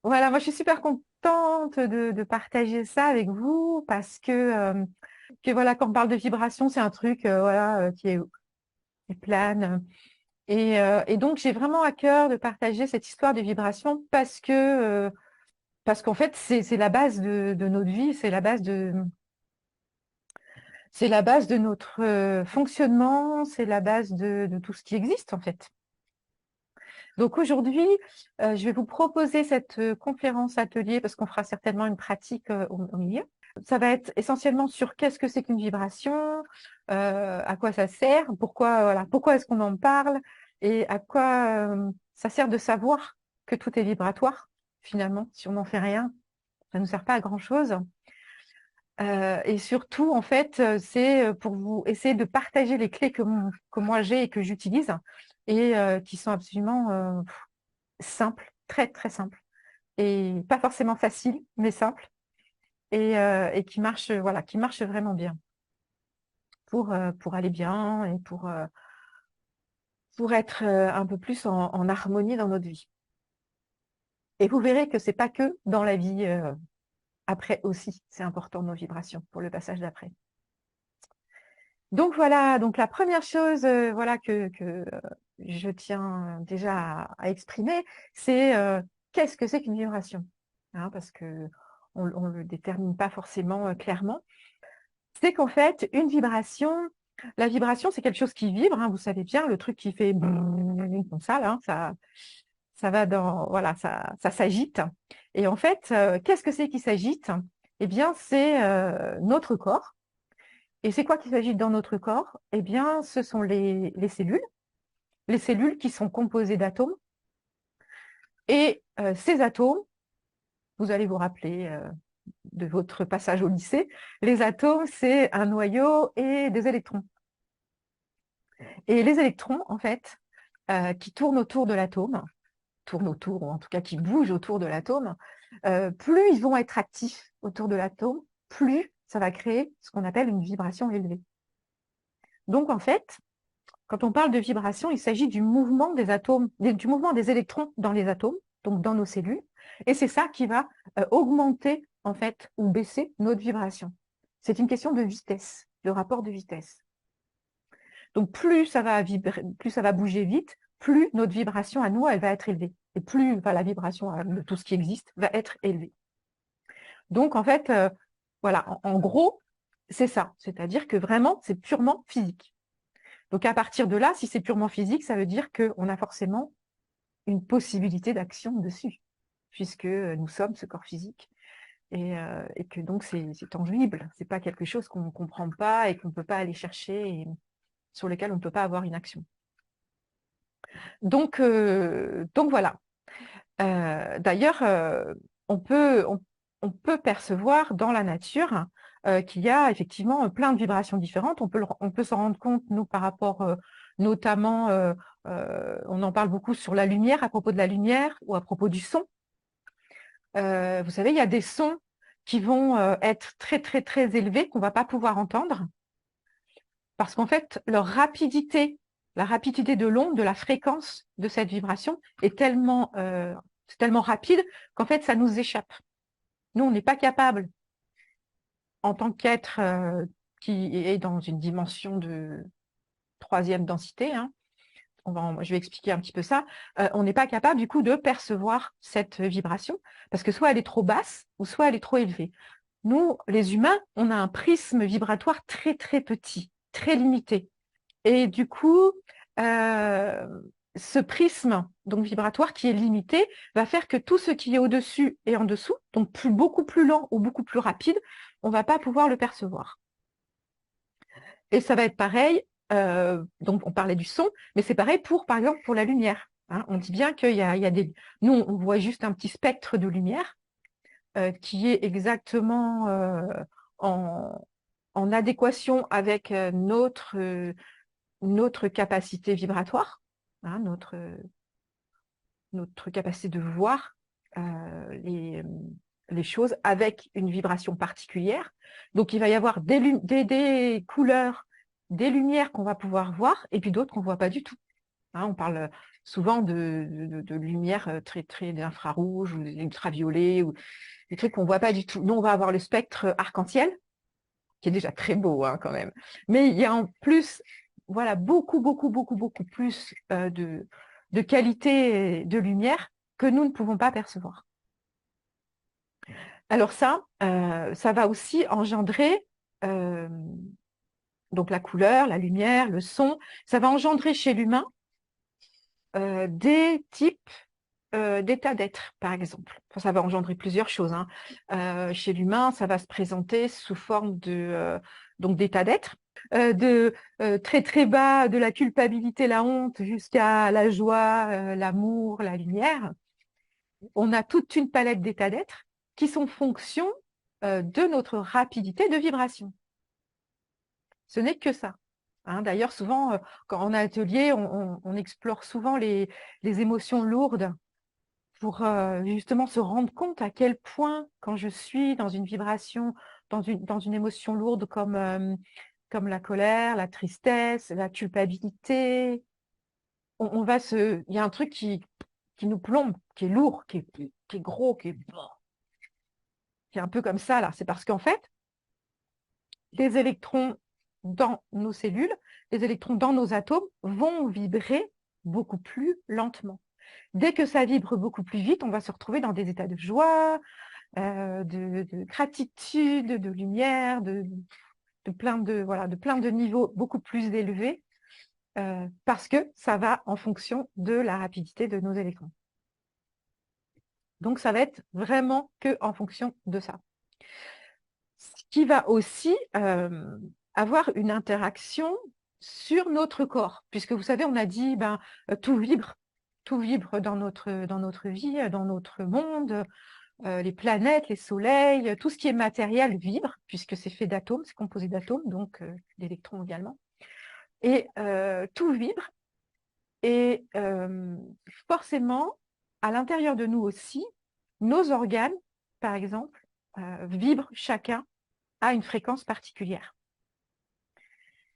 Voilà, moi je suis super contente de partager ça avec vous parce que voilà, quand on parle de vibration, c'est un truc voilà, qui plane. Et donc j'ai vraiment à cœur de partager cette histoire de vibration parce qu'en fait, c'est la base de notre vie, c'est la base de notre fonctionnement, c'est la base de tout ce qui existe en fait. Donc aujourd'hui, je vais vous proposer cette conférence atelier parce qu'on fera certainement une pratique au milieu. Ça va être essentiellement sur qu'est-ce que c'est qu'une vibration, à quoi ça sert, pourquoi, voilà, pourquoi est-ce qu'on en parle et à quoi ça sert de savoir que tout est vibratoire finalement. Si on n'en fait rien, ça ne nous sert pas à grand-chose. Et surtout, en fait, c'est pour vous essayer de partager les clés que moi j'ai et que j'utilise et qui sont absolument simples, très très simples et pas forcément faciles, mais simples et qui marchent, voilà, qui marchent vraiment bien pour aller bien et pour être un peu plus en harmonie dans notre vie. Et vous verrez que c'est pas que dans la vie après aussi, c'est important nos vibrations pour le passage d'après. Donc voilà, donc la première chose voilà, que je tiens déjà à exprimer, c'est qu'est-ce que c'est qu'une vibration? Hein, parce que on ne le détermine pas forcément clairement. C'est qu'en fait, une vibration, la vibration, c'est quelque chose qui vibre, hein, vous savez bien, le truc qui fait comme ça, là, ça va dans, voilà, ça s'agite. Et en fait, qu'est-ce que c'est qui s'agite? Eh bien, c'est notre corps. Et c'est quoi qui s'agite dans notre corps? Eh bien, ce sont les cellules qui sont composées d'atomes. Et ces atomes, vous allez vous rappeler de votre passage au lycée, les atomes, c'est un noyau et des électrons. Et les électrons, en fait, qui tournent autour de l'atome, tournent autour, ou en tout cas qui bougent autour de l'atome, plus ils vont être actifs autour de l'atome, plus ça va créer ce qu'on appelle une vibration élevée. Donc, en fait, quand on parle de vibration, il s'agit du mouvement des atomes, du mouvement des électrons dans les atomes, donc dans nos cellules, et c'est ça qui va augmenter, en fait, ou baisser notre vibration. C'est une question de vitesse, de rapport de vitesse. Donc plus ça va vibrer, plus ça va bouger vite, plus notre vibration à nous, elle va être élevée. Et plus la vibration de tout ce qui existe va être élevée. Donc en fait, voilà, en gros, c'est ça. C'est-à-dire que vraiment, c'est purement physique. Donc à partir de là, si c'est purement physique, ça veut dire qu'on a forcément une possibilité d'action dessus, puisque nous sommes ce corps physique. Et que donc c'est tangible, c'est pas quelque chose qu'on ne comprend pas et qu'on ne peut pas aller chercher et sur lequel on ne peut pas avoir une action. Donc voilà. D'ailleurs, on peut percevoir dans la nature qu'il y a effectivement plein de vibrations différentes. On peut s'en rendre compte, nous, par rapport notamment, on en parle beaucoup sur la lumière, à propos de la lumière ou à propos du son. Vous savez, il y a des sons qui vont être très, très, très élevés, qu'on ne va pas pouvoir entendre, parce qu'en fait, leur rapidité, la rapidité de l'onde, de la fréquence de cette vibration est c'est tellement rapide qu'en fait, ça nous échappe. Nous, on n'est pas capable, en tant qu'être qui est dans une dimension de troisième densité, hein, je vais expliquer un petit peu ça, on n'est pas capable du coup de percevoir cette vibration, parce que soit elle est trop basse, ou soit elle est trop élevée. Nous, les humains, on a un prisme vibratoire très très petit, très limité. Et du coup, ce prisme donc vibratoire qui est limité va faire que tout ce qui est au-dessus et en dessous, donc beaucoup plus lent ou beaucoup plus rapide, on ne va pas pouvoir le percevoir. Et ça va être pareil, donc on parlait du son, mais c'est pareil pour, par exemple, pour la lumière. Hein. On dit bien qu'il y a des... Nous, on voit juste un petit spectre de lumière qui est exactement en adéquation avec notre capacité vibratoire, hein, notre capacité de voir les choses avec une vibration particulière. Donc, il va y avoir des couleurs, des lumières qu'on va pouvoir voir, et puis d'autres qu'on ne voit pas du tout. Hein, on parle souvent de lumière très, très d'infrarouge ou d'ultraviolet ou des trucs qu'on ne voit pas du tout. Nous, on va avoir le spectre arc-en-ciel, qui est déjà très beau hein, quand même. Mais il y a en plus, voilà, beaucoup, beaucoup, beaucoup, beaucoup plus de qualité de lumière que nous ne pouvons pas percevoir. Alors ça va aussi engendrer donc la couleur, la lumière, le son. Ça va engendrer chez l'humain des types d'état d'être, par exemple. Enfin, ça va engendrer plusieurs choses, hein. Chez l'humain, ça va se présenter sous forme donc d'état d'être, très très bas, de la culpabilité, la honte, jusqu'à la joie, l'amour, la lumière. On a toute une palette d'états d'être qui sont fonction de notre rapidité de vibration. Ce n'est que ça. Hein, d'ailleurs, souvent, quand en atelier, on explore souvent les émotions lourdes pour justement se rendre compte à quel point, quand je suis dans une vibration, dans une émotion lourde comme la colère, la tristesse, la culpabilité, il y a un truc qui nous plombe, qui est lourd, qui est gros, qui est un peu comme ça, là. C'est parce qu'en fait, les électrons dans nos cellules, les électrons dans nos atomes vont vibrer beaucoup plus lentement. Dès que ça vibre beaucoup plus vite, on va se retrouver dans des états de joie, de gratitude, de lumière, de plein de niveaux beaucoup plus élevés, parce que ça va en fonction de la rapidité de nos électrons. Donc, ça va être vraiment que en fonction de ça. Ce qui va aussi avoir une interaction sur notre corps, puisque vous savez, on a dit, tout vibre dans notre vie, dans notre monde, les planètes, les soleils, tout ce qui est matériel vibre, puisque c'est fait d'atomes, c'est composé d'atomes, donc d'électrons également. Et tout vibre, et forcément, à l'intérieur de nous aussi, nos organes, par exemple, vibrent chacun à une fréquence particulière.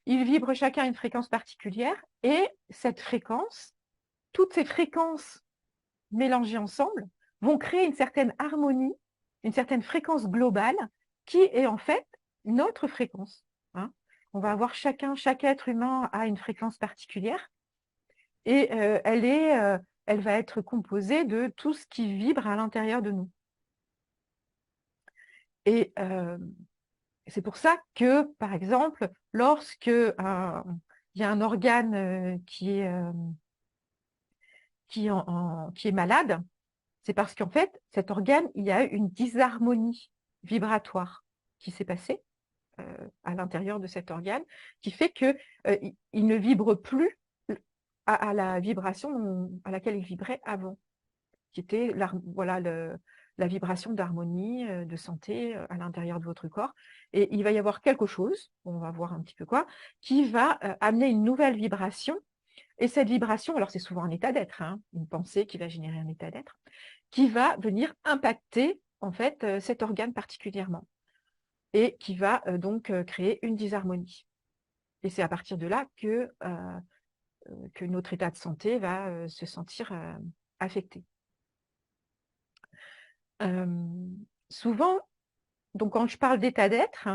Ils vibrent chacun à une fréquence particulière, et cette fréquence, toutes ces fréquences mélangées ensemble, vont créer une certaine harmonie, une certaine fréquence globale, qui est en fait notre fréquence. Hein. On va avoir chaque être humain a une fréquence particulière, et elle va être composée de tout ce qui vibre à l'intérieur de nous. Et c'est pour ça que, par exemple, lorsque il y a un organe qui est malade, c'est parce qu'en fait, cet organe, il y a une disharmonie vibratoire qui s'est passée à l'intérieur de cet organe, qui fait qu'il il ne vibre plus à la vibration à laquelle il vibrait avant, qui était la vibration d'harmonie, de santé à l'intérieur de votre corps. Et il va y avoir quelque chose, on va voir un petit peu quoi, qui va amener une nouvelle vibration. Et cette vibration, alors c'est souvent un état d'être, hein, une pensée qui va générer un état d'être, qui va venir impacter en fait cet organe particulièrement, et qui va donc créer une disharmonie. Et c'est à partir de là que notre état de santé va se sentir affecté. Souvent, donc quand je parle d'état d'être,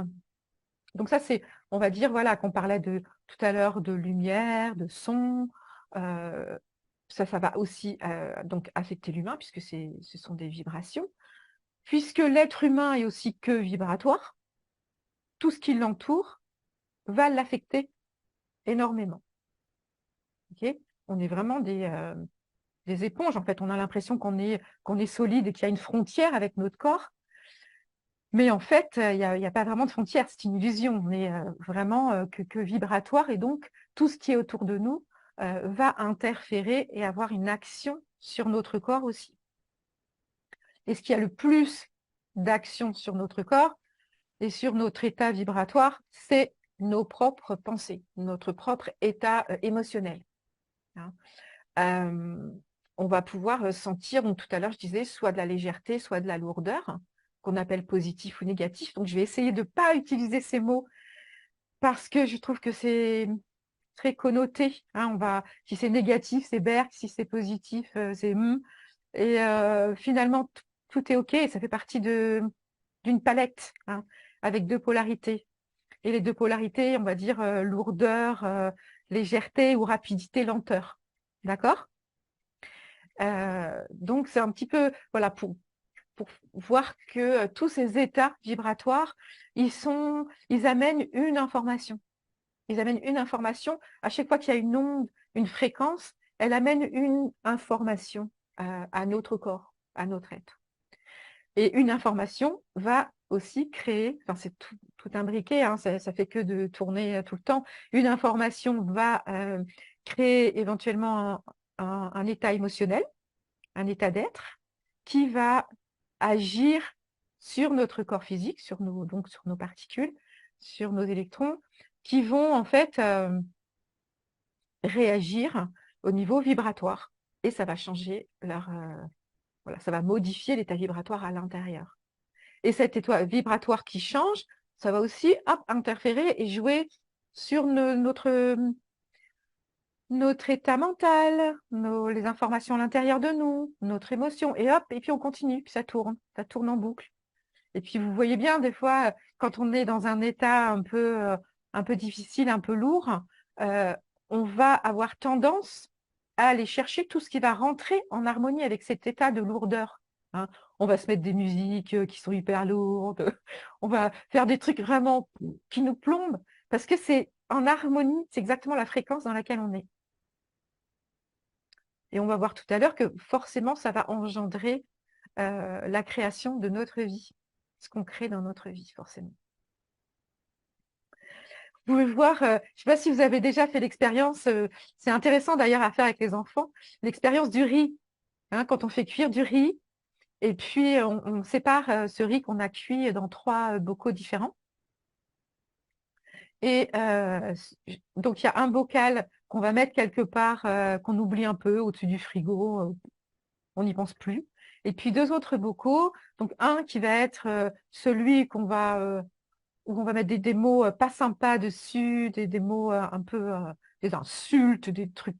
donc ça c'est, on va dire voilà, qu'on parlait tout à l'heure de lumière, de son, ça va aussi donc affecter l'humain, puisque ce sont des vibrations. Puisque l'être humain est aussi que vibratoire, tout ce qui l'entoure va l'affecter énormément. Okay, on est vraiment des éponges, en fait. On a l'impression qu'on est solide et qu'il y a une frontière avec notre corps. Mais en fait, il n'y a pas vraiment de frontière, c'est une illusion. On est vraiment que vibratoire, et donc tout ce qui est autour de nous va interférer et avoir une action sur notre corps aussi. Et ce qui a le plus d'action sur notre corps et sur notre état vibratoire, c'est nos propres pensées, notre propre état émotionnel. Hein. On va pouvoir sentir, donc tout à l'heure je disais, soit de la légèreté, soit de la lourdeur, qu'on appelle positif ou négatif. Donc je vais essayer de ne pas utiliser ces mots, parce que je trouve que c'est très connoté. Hein, si c'est négatif, c'est berk, si c'est positif, c'est Et finalement, tout est OK et ça fait partie d'une palette, hein, avec deux polarités. Et les deux polarités, on va dire lourdeur, légèreté ou rapidité, lenteur. D'accord? Donc, c'est un petit peu, voilà, pour voir que tous ces états vibratoires, ils amènent une information. Ils amènent une information. À chaque fois qu'il y a une onde, une fréquence, elle amène une information à notre corps, à notre être. Et une information va aussi créer, enfin c'est tout imbriqué, hein, ça fait que de tourner tout le temps. Une information va créer éventuellement un état émotionnel, un état d'être, qui va agir sur notre corps physique, donc sur nos particules, sur nos électrons, qui vont en fait réagir au niveau vibratoire. Et ça va changer voilà, ça va modifier l'état vibratoire à l'intérieur. Et cet état vibratoire qui change, ça va aussi interférer et jouer sur notre état mental, les informations à l'intérieur de nous, notre émotion. Et hop, et puis on continue, puis ça tourne en boucle. Et puis vous voyez bien, des fois, quand on est dans un état un peu difficile, un peu lourd, euh, on va avoir tendance à aller chercher tout ce qui va rentrer en harmonie avec cet état de lourdeur. Hein. On va se mettre des musiques qui sont hyper lourdes, on va faire des trucs vraiment qui nous plombent, parce que c'est en harmonie, c'est exactement la fréquence dans laquelle on est. Et on va voir tout à l'heure que forcément, ça va engendrer la création de notre vie, ce qu'on crée dans notre vie, forcément. Vous pouvez voir, je ne sais pas si vous avez déjà fait l'expérience, c'est intéressant d'ailleurs à faire avec les enfants, l'expérience du riz. Hein, quand on fait cuire du riz, et puis on sépare ce riz qu'on a cuit dans 3 bocaux différents. Et donc, il y a un bocal qu'on va mettre quelque part, qu'on oublie un peu au-dessus du frigo, on n'y pense plus. Et puis 2 autres bocaux, donc un qui va être celui où on va mettre des mots pas sympas dessus, des mots un peu, des insultes, des trucs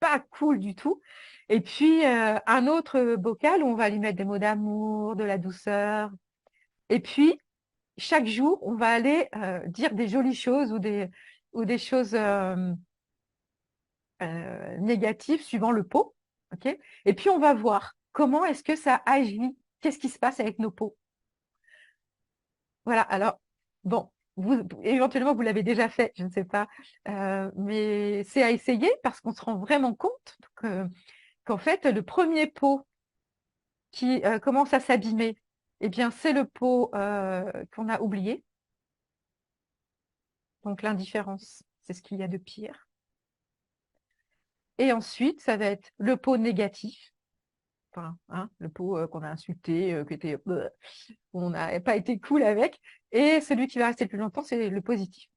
pas cool du tout. Et puis un autre bocal où on va lui mettre des mots d'amour, de la douceur. Et puis chaque jour, on va aller dire des jolies choses ou des choses négatives suivant le pot. Ok. Et puis on va voir comment est-ce que ça agit, qu'est-ce qui se passe avec nos pots. Voilà, alors, bon, éventuellement, vous l'avez déjà fait, je ne sais pas, mais c'est à essayer parce qu'on se rend vraiment compte qu'en fait, le premier pot qui commence à s'abîmer, eh bien, c'est le pot qu'on a oublié. Donc, l'indifférence, c'est ce qu'il y a de pire. Et ensuite, ça va être le pot négatif, enfin, hein, le pot qu'on a insulté, on n'a pas été cool avec. Et celui qui va rester le plus longtemps, c'est le positif.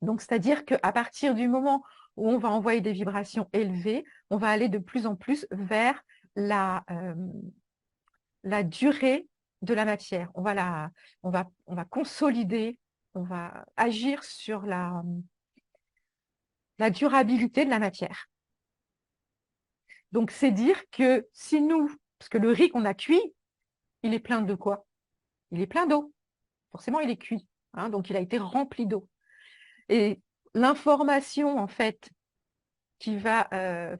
Donc, c'est-à-dire qu'à partir du moment où on va envoyer des vibrations élevées, on va aller de plus en plus vers la durée de la matière. On va consolider, on va agir sur la durabilité de la matière. Donc, c'est dire que si parce que le riz qu'on a cuit, il est plein de quoi? Il est plein d'eau. Forcément, il est cuit. Hein, donc, il a été rempli d'eau. Et l'information, en fait, qui va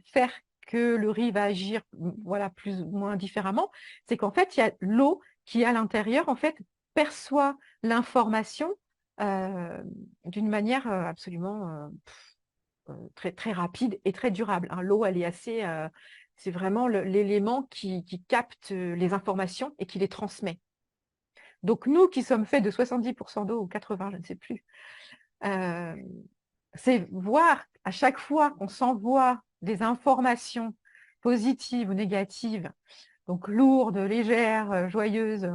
faire que le riz va agir voilà, plus ou moins différemment, c'est qu'en fait, il y a l'eau qui, à l'intérieur, en fait, perçoit l'information d'une manière absolument très, très rapide et très durable. Hein. L'eau, elle est assez... c'est vraiment l'élément qui capte les informations et qui les transmet. Donc, nous qui sommes faits de 70% d'eau ou 80, je ne sais plus, c'est voir à chaque fois qu'on s'envoie des informations positives ou négatives, donc lourdes, légères, joyeuses,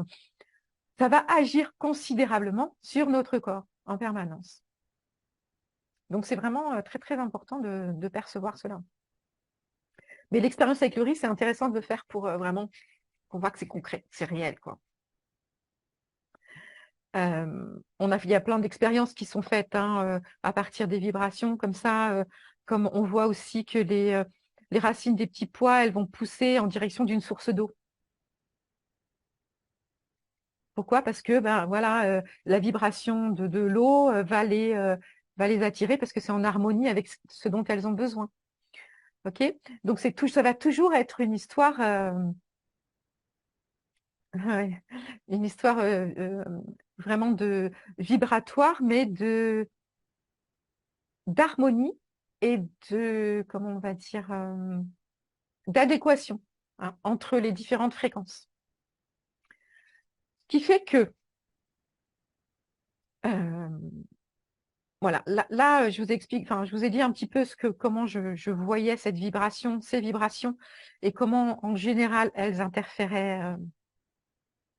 ça va agir considérablement sur notre corps en permanence. Donc c'est vraiment très très important de percevoir cela. Mais l'expérience avec le riz, c'est intéressant de le faire pour vraiment qu'on voit que c'est concret, c'est réel, quoi. Il y a plein d'expériences qui sont faites hein, à partir des vibrations comme ça, comme on voit aussi que les racines des petits pois, elles vont pousser en direction d'une source d'eau. Pourquoi? Parce que ben, voilà, la vibration de l'eau va les attirer parce que c'est en harmonie avec ce dont elles ont besoin. Ok? Donc ça va toujours être une histoire, ouais, une histoire vraiment de vibratoire, mais d'harmonie et comment on va dire, d'adéquation hein, entre les différentes fréquences. Ce qui fait que, euh, voilà, là, je vous explique, enfin, je vous ai dit un petit peu comment je voyais cette vibration, ces vibrations, et comment, en général, elles interféraient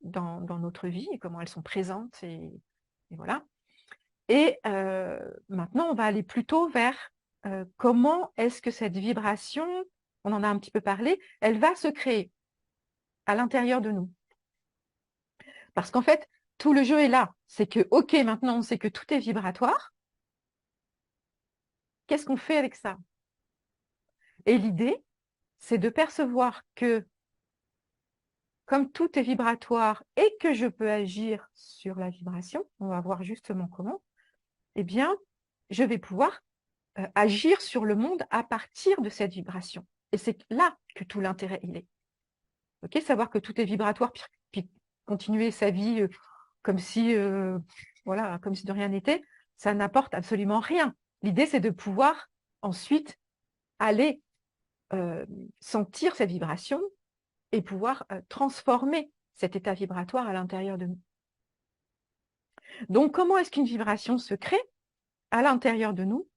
dans notre vie, et comment elles sont présentes, et voilà. Et maintenant, on va aller plutôt vers comment est-ce que cette vibration, on en a un petit peu parlé, elle va se créer à l'intérieur de nous. Parce qu'en fait, tout le jeu est là. C'est que, OK, maintenant, on sait que tout est vibratoire. Qu'est-ce qu'on fait avec ça? Et l'idée, c'est de percevoir que, comme tout est vibratoire et que je peux agir sur la vibration, on va voir justement comment, eh bien, je vais pouvoir agir sur le monde à partir de cette vibration. Et c'est là que tout l'intérêt il est. Ok, savoir que tout est vibratoire, puis continuer sa vie comme si, voilà, comme si de rien n'était, ça n'apporte absolument rien. L'idée, c'est de pouvoir ensuite aller sentir cette vibration et pouvoir transformer cet état vibratoire à l'intérieur de nous. Donc, comment est-ce qu'une vibration se crée à l'intérieur de nous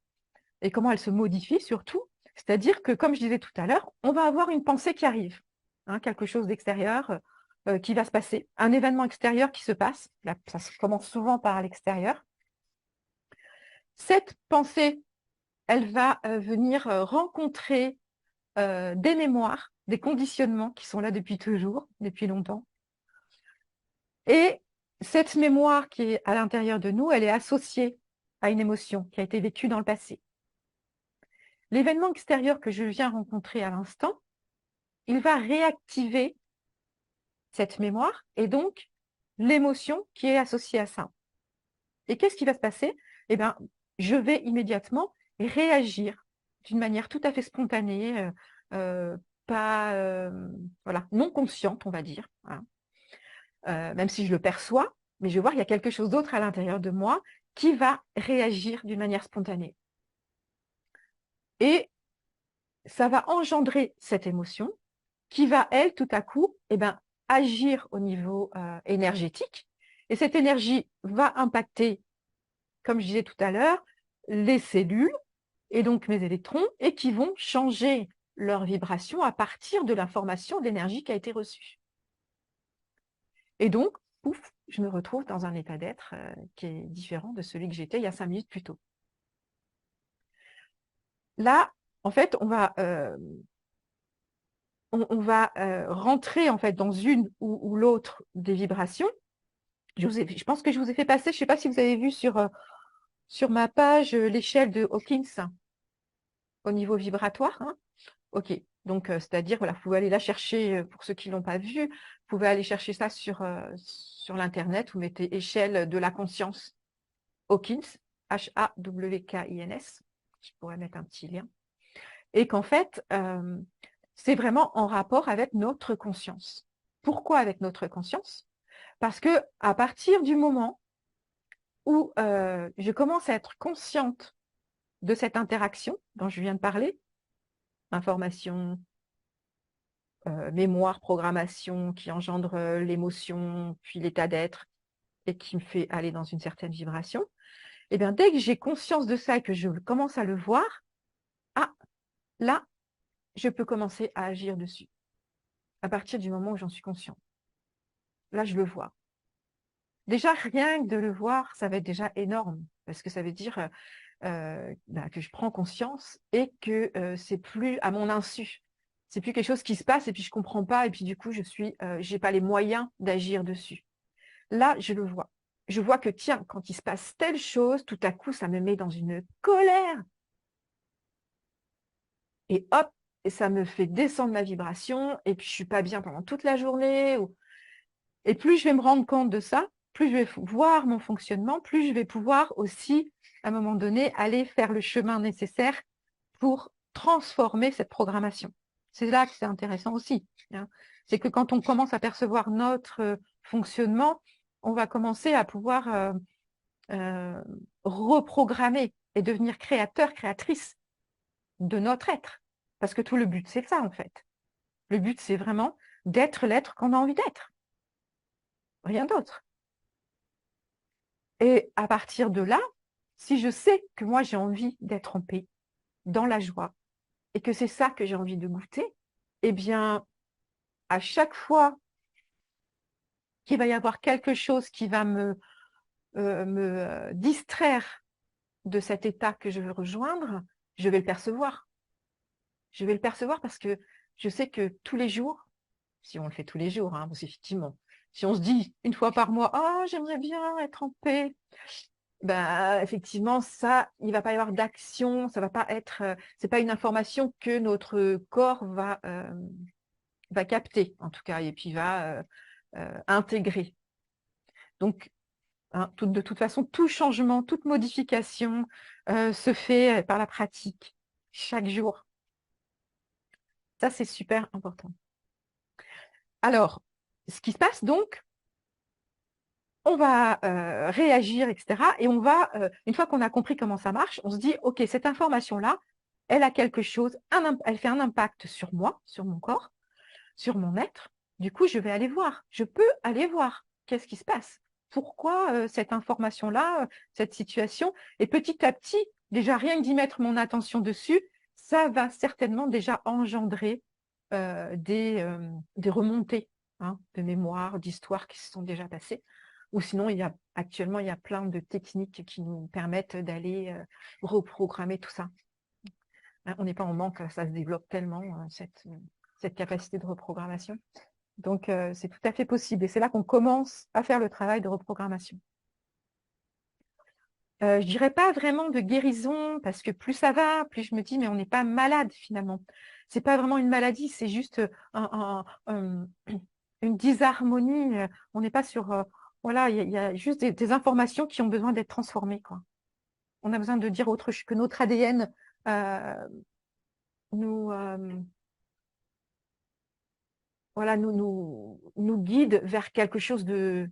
et comment elle se modifie surtout? C'est-à-dire que, comme je disais tout à l'heure, on va avoir une pensée qui arrive, hein, quelque chose d'extérieur qui va se passer, un événement extérieur qui se passe, là, ça commence souvent par l'extérieur. Cette pensée, elle va venir rencontrer des mémoires, des conditionnements qui sont là depuis toujours, depuis longtemps. Et cette mémoire qui est à l'intérieur de nous, elle est associée à une émotion qui a été vécue dans le passé. L'événement extérieur que je viens rencontrer à l'instant, il va réactiver cette mémoire et donc l'émotion qui est associée à ça. Et qu'est-ce qui va se passer? Eh bien, je vais immédiatement réagir d'une manière tout à fait spontanée, pas, voilà, non consciente, on va dire, hein. Même si je le perçois, mais je vais voir qu'il y a quelque chose d'autre à l'intérieur de moi qui va réagir d'une manière spontanée. Et ça va engendrer cette émotion qui va, elle, tout à coup, eh ben, agir au niveau énergétique. Et cette énergie va impacter, comme je disais tout à l'heure, les cellules et donc mes électrons, et qui vont changer leur vibration à partir de l'information d'énergie qui a été reçue. Et donc, pouf, je me retrouve dans un état d'être qui est différent de celui que j'étais il y a 5 minutes plus tôt. Là, en fait, on va rentrer en fait dans une ou l'autre des vibrations. Je pense que je vous ai fait passer, je ne sais pas si vous avez vu sur ma page l'échelle de Hawkins au niveau vibratoire. Hein. OK. Donc, c'est-à-dire, voilà, vous pouvez aller la chercher, pour ceux qui ne l'ont pas vu, vous pouvez aller chercher ça sur l'Internet, vous mettez échelle de la conscience Hawkins, Hawkins. Je pourrais mettre un petit lien. Et qu'en fait, c'est vraiment en rapport avec notre conscience. Pourquoi avec notre conscience? Parce que à partir du moment où je commence à être consciente de cette interaction dont je viens de parler, information, mémoire, programmation qui engendre l'émotion, puis l'état d'être, et qui me fait aller dans une certaine vibration, et bien dès que j'ai conscience de ça et que je commence à le voir, ah, là, je peux commencer à agir dessus, à partir du moment où j'en suis conscient. Là, je le vois. Déjà, rien que de le voir, ça va être déjà énorme, parce que ça veut dire que je prends conscience et que c'est plus à mon insu. C'est plus quelque chose qui se passe et puis je comprends pas et puis du coup, j'ai pas les moyens d'agir dessus. Là, je le vois. je vois que, tiens, quand il se passe telle chose, tout à coup, ça me met dans une colère. Et hop, et ça me fait descendre ma vibration, et puis je suis pas bien pendant toute la journée. Et plus je vais me rendre compte de ça, plus je vais voir mon fonctionnement, plus je vais pouvoir aussi, à un moment donné, aller faire le chemin nécessaire pour transformer cette programmation. C'est là que c'est intéressant aussi, hein. C'est que quand on commence à percevoir notre fonctionnement, on va commencer à pouvoir euh, reprogrammer et devenir créateur, créatrice de notre être. Parce que tout le but, c'est ça, en fait. Le but, c'est vraiment d'être l'être qu'on a envie d'être. Rien d'autre. Et à partir de là, si je sais que moi, j'ai envie d'être en paix, dans la joie, et que c'est ça que j'ai envie de goûter, eh bien, à chaque fois qu'il va y avoir quelque chose qui va me distraire de cet état que je veux rejoindre, je vais le percevoir. Je vais le percevoir parce que je sais que tous les jours, si on le fait tous les jours, hein, parce qu'effectivement, si on se dit une fois par mois, oh, j'aimerais bien être en paix, ben, effectivement, ça, il va pas y avoir d'action, ça va pas être, c'est pas une information que notre corps va capter, en tout cas, et puis va intégrer. Donc, hein, de toute façon, tout changement, toute modification se fait par la pratique, chaque jour. Ça, c'est super important. Alors, ce qui se passe donc, on va réagir, etc. Et on va, une fois qu'on a compris comment ça marche, on se dit, OK, cette information-là, elle a quelque chose, elle fait un impact sur moi, sur mon corps, sur mon être. Du coup, je vais aller voir. Je peux aller voir qu'est-ce qui se passe. Pourquoi cette information-là, cette situation. Et petit à petit, déjà rien que d'y mettre mon attention dessus, ça va certainement déjà engendrer des remontées, hein, de mémoire, d'histoires qui se sont déjà passées. Ou sinon, actuellement, il y a plein de techniques qui nous permettent d'aller reprogrammer tout ça. Hein, on n'est pas en manque, ça se développe tellement, cette capacité de reprogrammation. Donc, c'est tout à fait possible. Et c'est là qu'on commence à faire le travail de reprogrammation. Je ne dirais pas vraiment de guérison, parce que plus ça va, plus je me dis, mais on n'est pas malade finalement. Ce n'est pas vraiment une maladie, c'est juste une disharmonie. On n'est pas sur... voilà, il y a juste des informations qui ont besoin d'être transformées, quoi. On a besoin de dire autre chose, que notre ADN nous, voilà, nous guide vers quelque chose de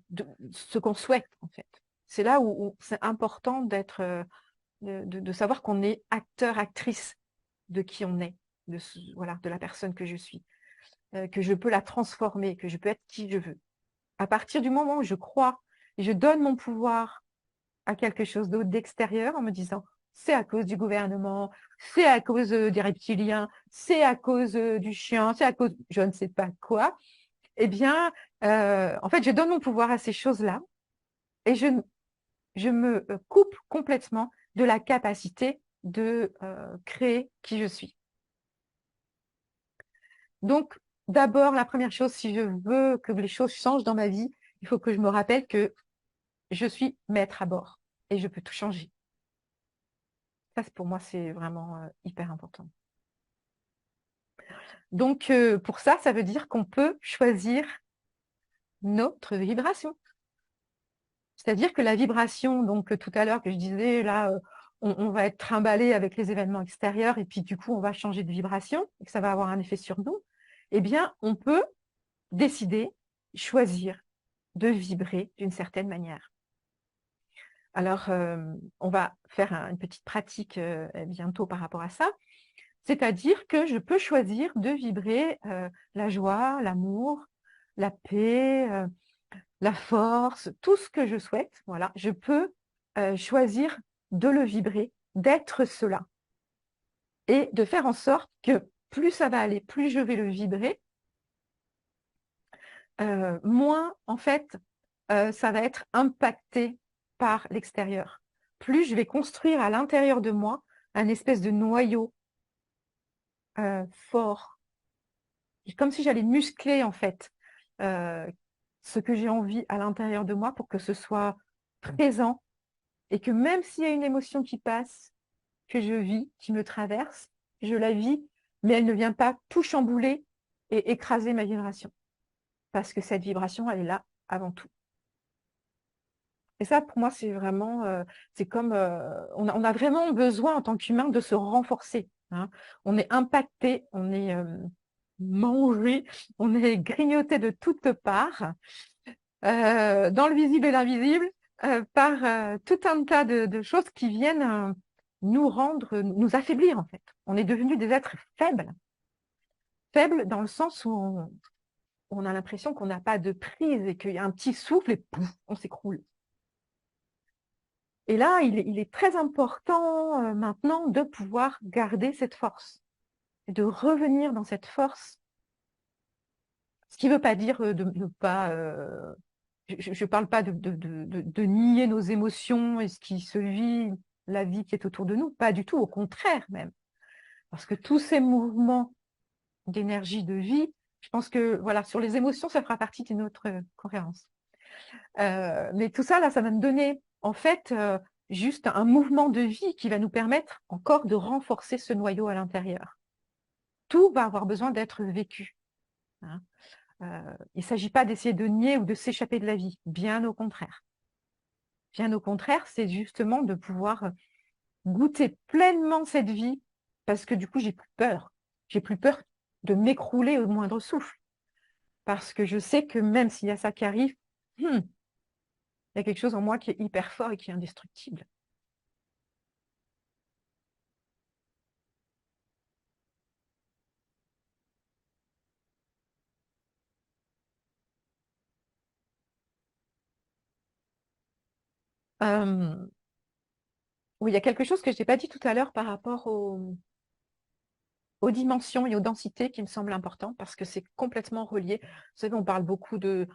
ce qu'on souhaite, en fait. C'est là où c'est important d'être, de savoir qu'on est acteur, actrice de qui on est, voilà, de la personne que je suis, que je peux la transformer, que je peux être qui je veux. À partir du moment où je crois et je donne mon pouvoir à quelque chose d'autre d'extérieur en me disant c'est à cause du gouvernement, c'est à cause des reptiliens, c'est à cause du chien, c'est à cause je ne sais pas quoi, eh bien, en fait, je donne mon pouvoir à ces choses-là et je me coupe complètement de la capacité de créer qui je suis. Donc, d'abord, la première chose, si je veux que les choses changent dans ma vie, il faut que je me rappelle que je suis maître à bord et je peux tout changer. Ça, pour moi, c'est vraiment hyper important. Donc, pour ça, ça veut dire qu'on peut choisir notre vibration. C'est-à-dire que la vibration, donc tout à l'heure que je disais, là, on va être trimballé avec les événements extérieurs et puis du coup, on va changer de vibration et que ça va avoir un effet sur nous, eh bien, on peut décider, choisir de vibrer d'une certaine manière. Alors, on va faire une petite pratique bientôt par rapport à ça. C'est-à-dire que je peux choisir de vibrer la joie, l'amour, la paix, la force, tout ce que je souhaite. Voilà, je peux choisir de le vibrer, d'être cela. Et de faire en sorte que plus ça va aller, plus je vais le vibrer, moins, en fait, ça va être impacté par l'extérieur. Plus je vais construire à l'intérieur de moi un espèce de noyau fort, comme si j'allais muscler en fait ce que j'ai envie à l'intérieur de moi pour que ce soit présent, et que même s'il y a une émotion qui passe, que je vis, qui me traverse, je la vis, mais elle ne vient pas tout chambouler et écraser ma vibration. Parce que cette vibration, elle est là avant tout. Et ça, pour moi, c'est vraiment, c'est comme, on a vraiment besoin en tant qu'humain de se renforcer, hein. On est impacté, on est, mangé, on est grignoté de toutes parts, dans le visible et l'invisible, par, tout un tas de choses qui viennent, nous rendre, nous affaiblir en fait. On est devenus des êtres faibles. Faibles dans le sens où on a l'impression qu'on n'a pas de prise et qu'il y a un petit souffle et pouf, on s'écroule. Et là, il est très important, maintenant de pouvoir garder cette force, de revenir dans cette force. Ce qui ne veut pas dire, de ne pas, je parle pas de nier nos émotions et ce qui se vit, la vie qui est autour de nous, pas du tout, au contraire même. Parce que tous ces mouvements d'énergie, de vie, je pense que voilà, sur les émotions, ça fera partie d'une autre, conférence. Mais tout ça là, ça va me donner en fait, juste un mouvement de vie qui va nous permettre encore de renforcer ce noyau à l'intérieur. Tout va avoir besoin d'être vécu, hein. Il ne s'agit pas d'essayer de nier ou de s'échapper de la vie, bien au contraire. Bien au contraire, c'est justement de pouvoir goûter pleinement cette vie parce que du coup, j'ai plus peur. J'ai plus peur de m'écrouler au moindre souffle parce que je sais que même s'il y a ça qui arrive, il y a quelque chose en moi qui est hyper fort et qui est indestructible. Oui, il y a quelque chose que je n'ai pas dit tout à l'heure par rapport aux dimensions et aux densités qui me semble important parce que c'est complètement relié. Vous savez, on parle beaucoup du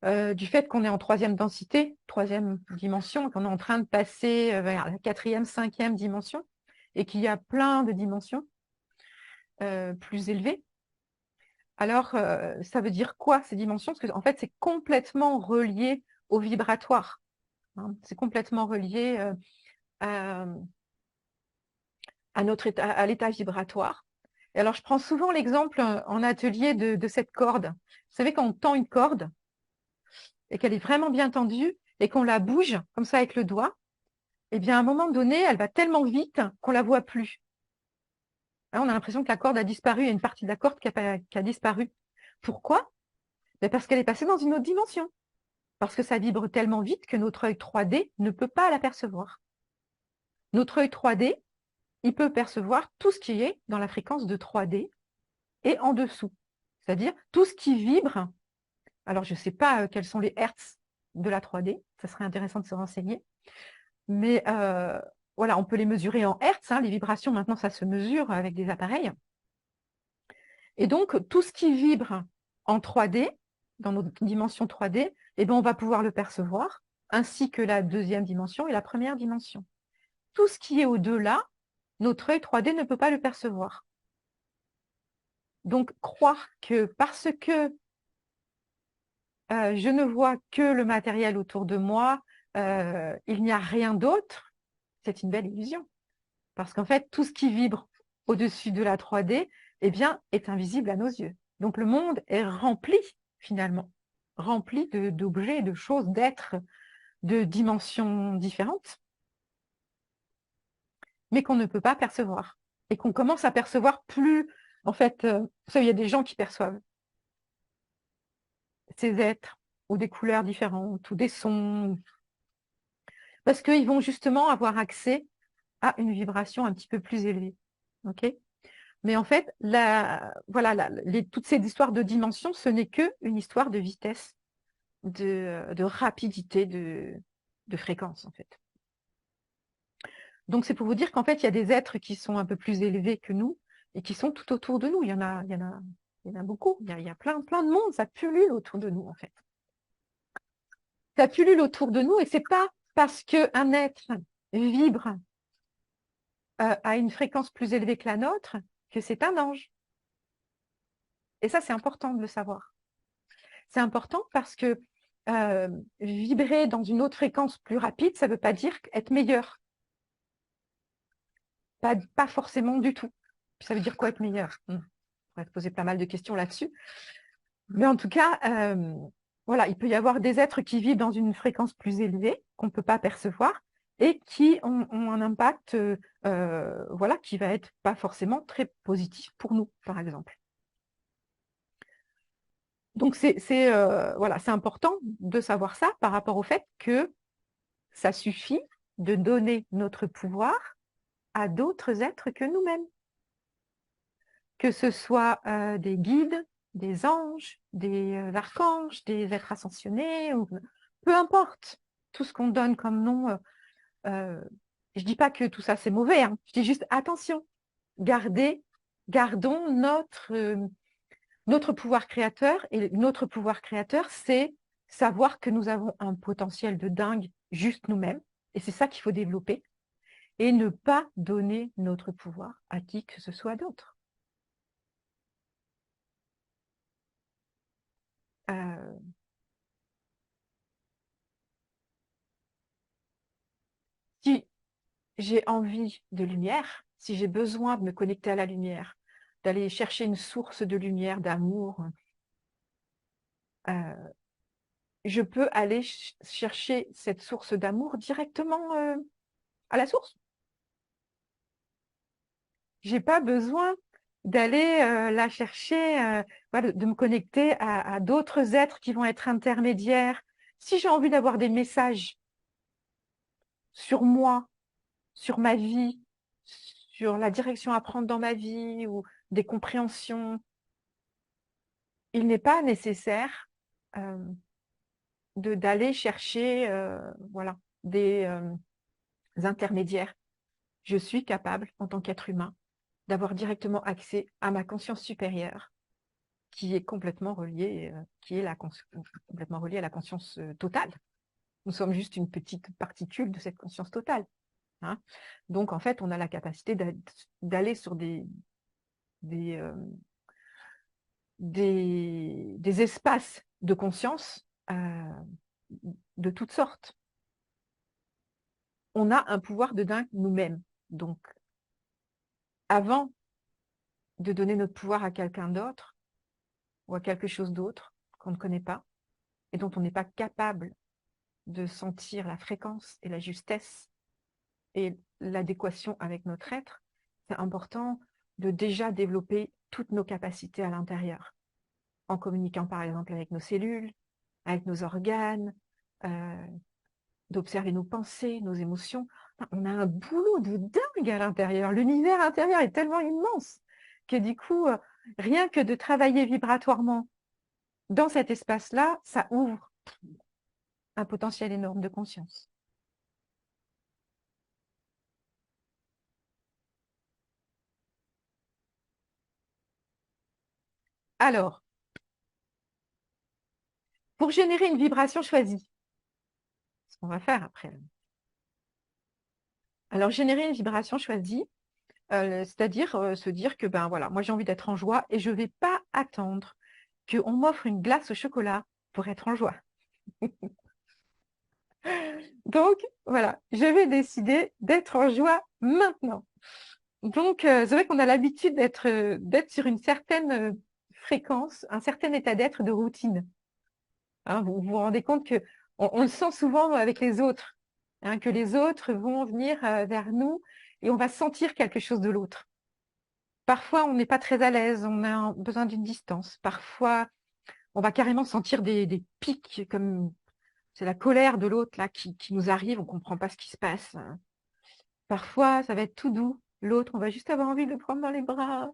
fait qu'on est en troisième densité, troisième dimension, qu'on est en train de passer vers la quatrième, cinquième dimension et qu'il y a plein de dimensions plus élevées. Alors, ça veut dire quoi ces dimensions? Parce qu'en fait, c'est complètement relié au vibratoire, hein. C'est complètement relié à notre état, à l'état vibratoire. Et alors, je prends souvent l'exemple en atelier de cette corde. Vous savez, quand on tend une corde et qu'elle est vraiment bien tendue et qu'on la bouge comme ça avec le doigt, eh bien, à un moment donné, elle va tellement vite qu'on la voit plus. Hein, on a l'impression que la corde a disparu. Il y a une partie de la corde qui a disparu. Pourquoi? Ben parce qu'elle est passée dans une autre dimension. Parce que ça vibre tellement vite que notre œil 3D ne peut pas l'apercevoir. Notre œil 3D, il peut percevoir tout ce qui est dans la fréquence de 3D et en dessous. C'est-à-dire tout ce qui vibre. Alors, je ne sais pas quels sont les hertz de la 3D, ça serait intéressant de se renseigner. Mais voilà, on peut les mesurer en hertz, hein, les vibrations, maintenant, ça se mesure avec des appareils. Et donc, tout ce qui vibre en 3D, dans notre dimension 3D, eh ben, on va pouvoir le percevoir, ainsi que la deuxième dimension et la première dimension. Tout ce qui est au-delà, notre œil 3D ne peut pas le percevoir. Donc, croire que parce que je ne vois que le matériel autour de moi, il n'y a rien d'autre, c'est une belle illusion. Parce qu'en fait, tout ce qui vibre au-dessus de la 3D, eh bien, est invisible à nos yeux. Donc, le monde est rempli, finalement, rempli d'objets, de choses, d'êtres, de dimensions différentes, mais qu'on ne peut pas percevoir. Et qu'on commence à percevoir plus, en fait, vous savez, il y a des gens qui perçoivent ces êtres, ou des couleurs différentes, ou des sons, parce qu'ils vont justement avoir accès à une vibration un petit peu plus élevée. Ok. Mais en fait, voilà, toutes ces histoires de dimensions, ce n'est qu'une histoire de vitesse, de rapidité, de fréquence, en fait. Donc, c'est pour vous dire qu'en fait, il y a des êtres qui sont un peu plus élevés que nous et qui sont tout autour de nous. Il y en a beaucoup. Il y a plein de monde. Ça pullule autour de nous, en fait. Ça pullule autour de nous et c'est pas parce qu'un être vibre à une fréquence plus élevée que la nôtre que c'est un ange. Et ça, c'est important de le savoir. C'est important parce que vibrer dans une autre fréquence plus rapide, ça ne veut pas dire être meilleur. Pas forcément du tout. Ça veut dire quoi être meilleur? On pourrait te poser pas mal de questions là-dessus. Mais en tout cas, voilà, il peut y avoir des êtres qui vivent dans une fréquence plus élevée, qu'on ne peut pas percevoir, et qui ont un impact voilà, qui va être pas forcément très positif pour nous, par exemple. Donc, voilà, c'est important de savoir ça par rapport au fait que ça suffit de donner notre pouvoir à d'autres êtres que nous-mêmes. Que ce soit des guides, des anges, des archanges, des êtres ascensionnés, ou peu importe, tout ce qu'on donne comme nom. Je ne dis pas que tout ça c'est mauvais, hein. Je dis juste attention, gardons notre pouvoir créateur, et notre pouvoir créateur, c'est savoir que nous avons un potentiel de dingue juste nous-mêmes, et c'est ça qu'il faut développer, et ne pas donner notre pouvoir à qui que ce soit d'autre. Si j'ai envie de lumière, si j'ai besoin de me connecter à la lumière, d'aller chercher une source de lumière, d'amour, je peux aller chercher cette source d'amour directement à la source. Je n'ai pas besoin d'aller la chercher, voilà, de me connecter à d'autres êtres qui vont être intermédiaires. Si j'ai envie d'avoir des messages sur moi, sur ma vie, sur la direction à prendre dans ma vie, ou des compréhensions, il n'est pas nécessaire d'aller chercher voilà, des intermédiaires. Je suis capable, en tant qu'être humain, d'avoir directement accès à ma conscience supérieure, qui est complètement reliée, complètement reliée à la conscience totale. Nous sommes juste une petite particule de cette conscience totale. Hein. Donc, en fait, on a la capacité d'aller sur des espaces de conscience de toutes sortes. On a un pouvoir de dingue nous-mêmes. Donc, avant de donner notre pouvoir à quelqu'un d'autre ou à quelque chose d'autre qu'on ne connaît pas et dont on n'est pas capable de sentir la fréquence et la justesse et l'adéquation avec notre être, c'est important de déjà développer toutes nos capacités à l'intérieur, en communiquant par exemple avec nos cellules, avec nos organes, d'observer nos pensées, nos émotions. On a un boulot de dingue à l'intérieur. L'univers intérieur est tellement immense que du coup, rien que de travailler vibratoirement dans cet espace-là, ça ouvre un potentiel énorme de conscience. Alors, pour générer une vibration choisie, ce qu'on va faire après. Alors, générer une vibration choisie, c'est-à-dire se dire que ben voilà, moi j'ai envie d'être en joie et je ne vais pas attendre qu'on m'offre une glace au chocolat pour être en joie. Donc, voilà, je vais décider d'être en joie maintenant. Donc, c'est vrai qu'on a l'habitude d'être sur une certaine fréquence, un certain état d'être de routine. Hein, vous vous rendez compte qu'on le sent souvent avec les autres, hein, que les autres vont venir vers nous et on va sentir quelque chose de l'autre. Parfois, on n'est pas très à l'aise, on a besoin d'une distance. Parfois, on va carrément sentir des pics, comme c'est la colère de l'autre là qui nous arrive, on ne comprend pas ce qui se passe. Parfois, ça va être tout doux. L'autre, on va juste avoir envie de le prendre dans les bras.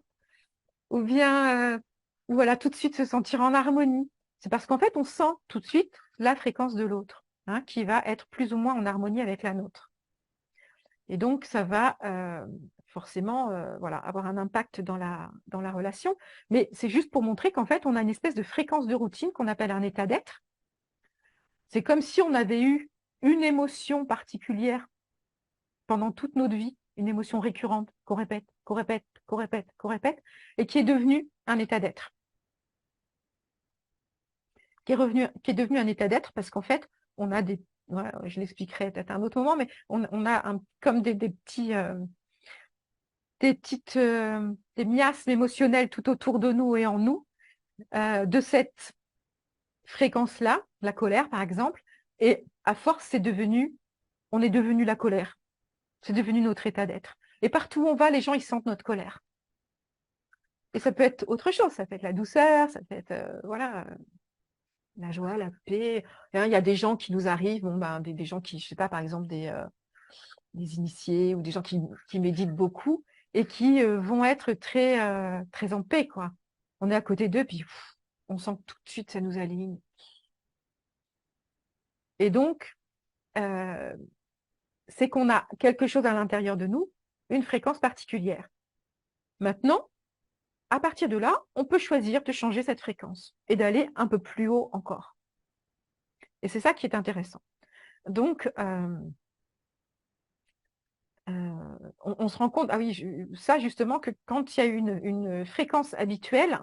Ou bien, voilà, tout de suite se sentir en harmonie. C'est parce qu'en fait, on sent tout de suite la fréquence de l'autre, hein, qui va être plus ou moins en harmonie avec la nôtre. Et donc, ça va forcément voilà, avoir un impact dans la relation. Mais c'est juste pour montrer qu'en fait, on a une espèce de fréquence de routine qu'on appelle un état d'être. C'est comme si on avait eu une émotion particulière pendant toute notre vie, une émotion récurrente qu'on répète, qu'on répète, qu'on répète, qu'on répète, et qui est devenue un état d'être. qui est devenu un état d'être parce qu'en fait, on a des, voilà, je l'expliquerai peut-être à un autre moment, mais on a comme des petits, des miasmes émotionnels tout autour de nous et en nous, de cette fréquence-là, la colère par exemple, et à force, on est devenu la colère. C'est devenu notre état d'être. Et partout où on va, les gens, ils sentent notre colère. Et ça peut être autre chose, ça peut être la douceur, ça peut être, voilà, la joie, la paix. Hein, il y a des gens qui nous arrivent, bon, ben, des gens qui, je sais pas, par exemple, des initiés ou des gens qui méditent beaucoup et qui vont être très, très en paix, quoi. On est à côté d'eux, puis on sent que tout de suite, ça nous aligne. Et donc, euh, c'est qu'on a quelque chose à l'intérieur de nous, une fréquence particulière. Maintenant, à partir de là, on peut choisir de changer cette fréquence et d'aller un peu plus haut encore. Et c'est ça qui est intéressant. Donc, on se rend compte, ah oui, ça justement, que quand il y a une fréquence habituelle,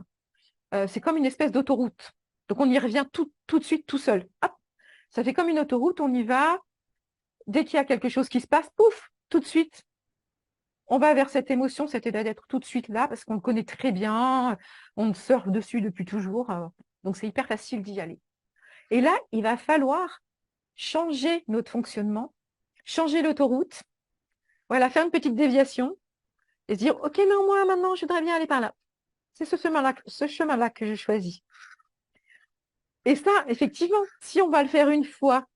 c'est comme une espèce d'autoroute. Donc, on y revient tout de suite tout seul. Hop, ça fait comme une autoroute, on y va. Dès qu'il y a quelque chose qui se passe, pouf, tout de suite, on va vers cette émotion, cet état d'être tout de suite là, parce qu'on le connaît très bien, on surfe dessus depuis toujours. Donc, c'est hyper facile d'y aller. Et là, il va falloir changer notre fonctionnement, changer l'autoroute, voilà, faire une petite déviation et se dire, OK, non, moi, maintenant, je voudrais bien aller par là. C'est ce chemin-là que je choisis. Et ça, effectivement, si on va le faire une fois,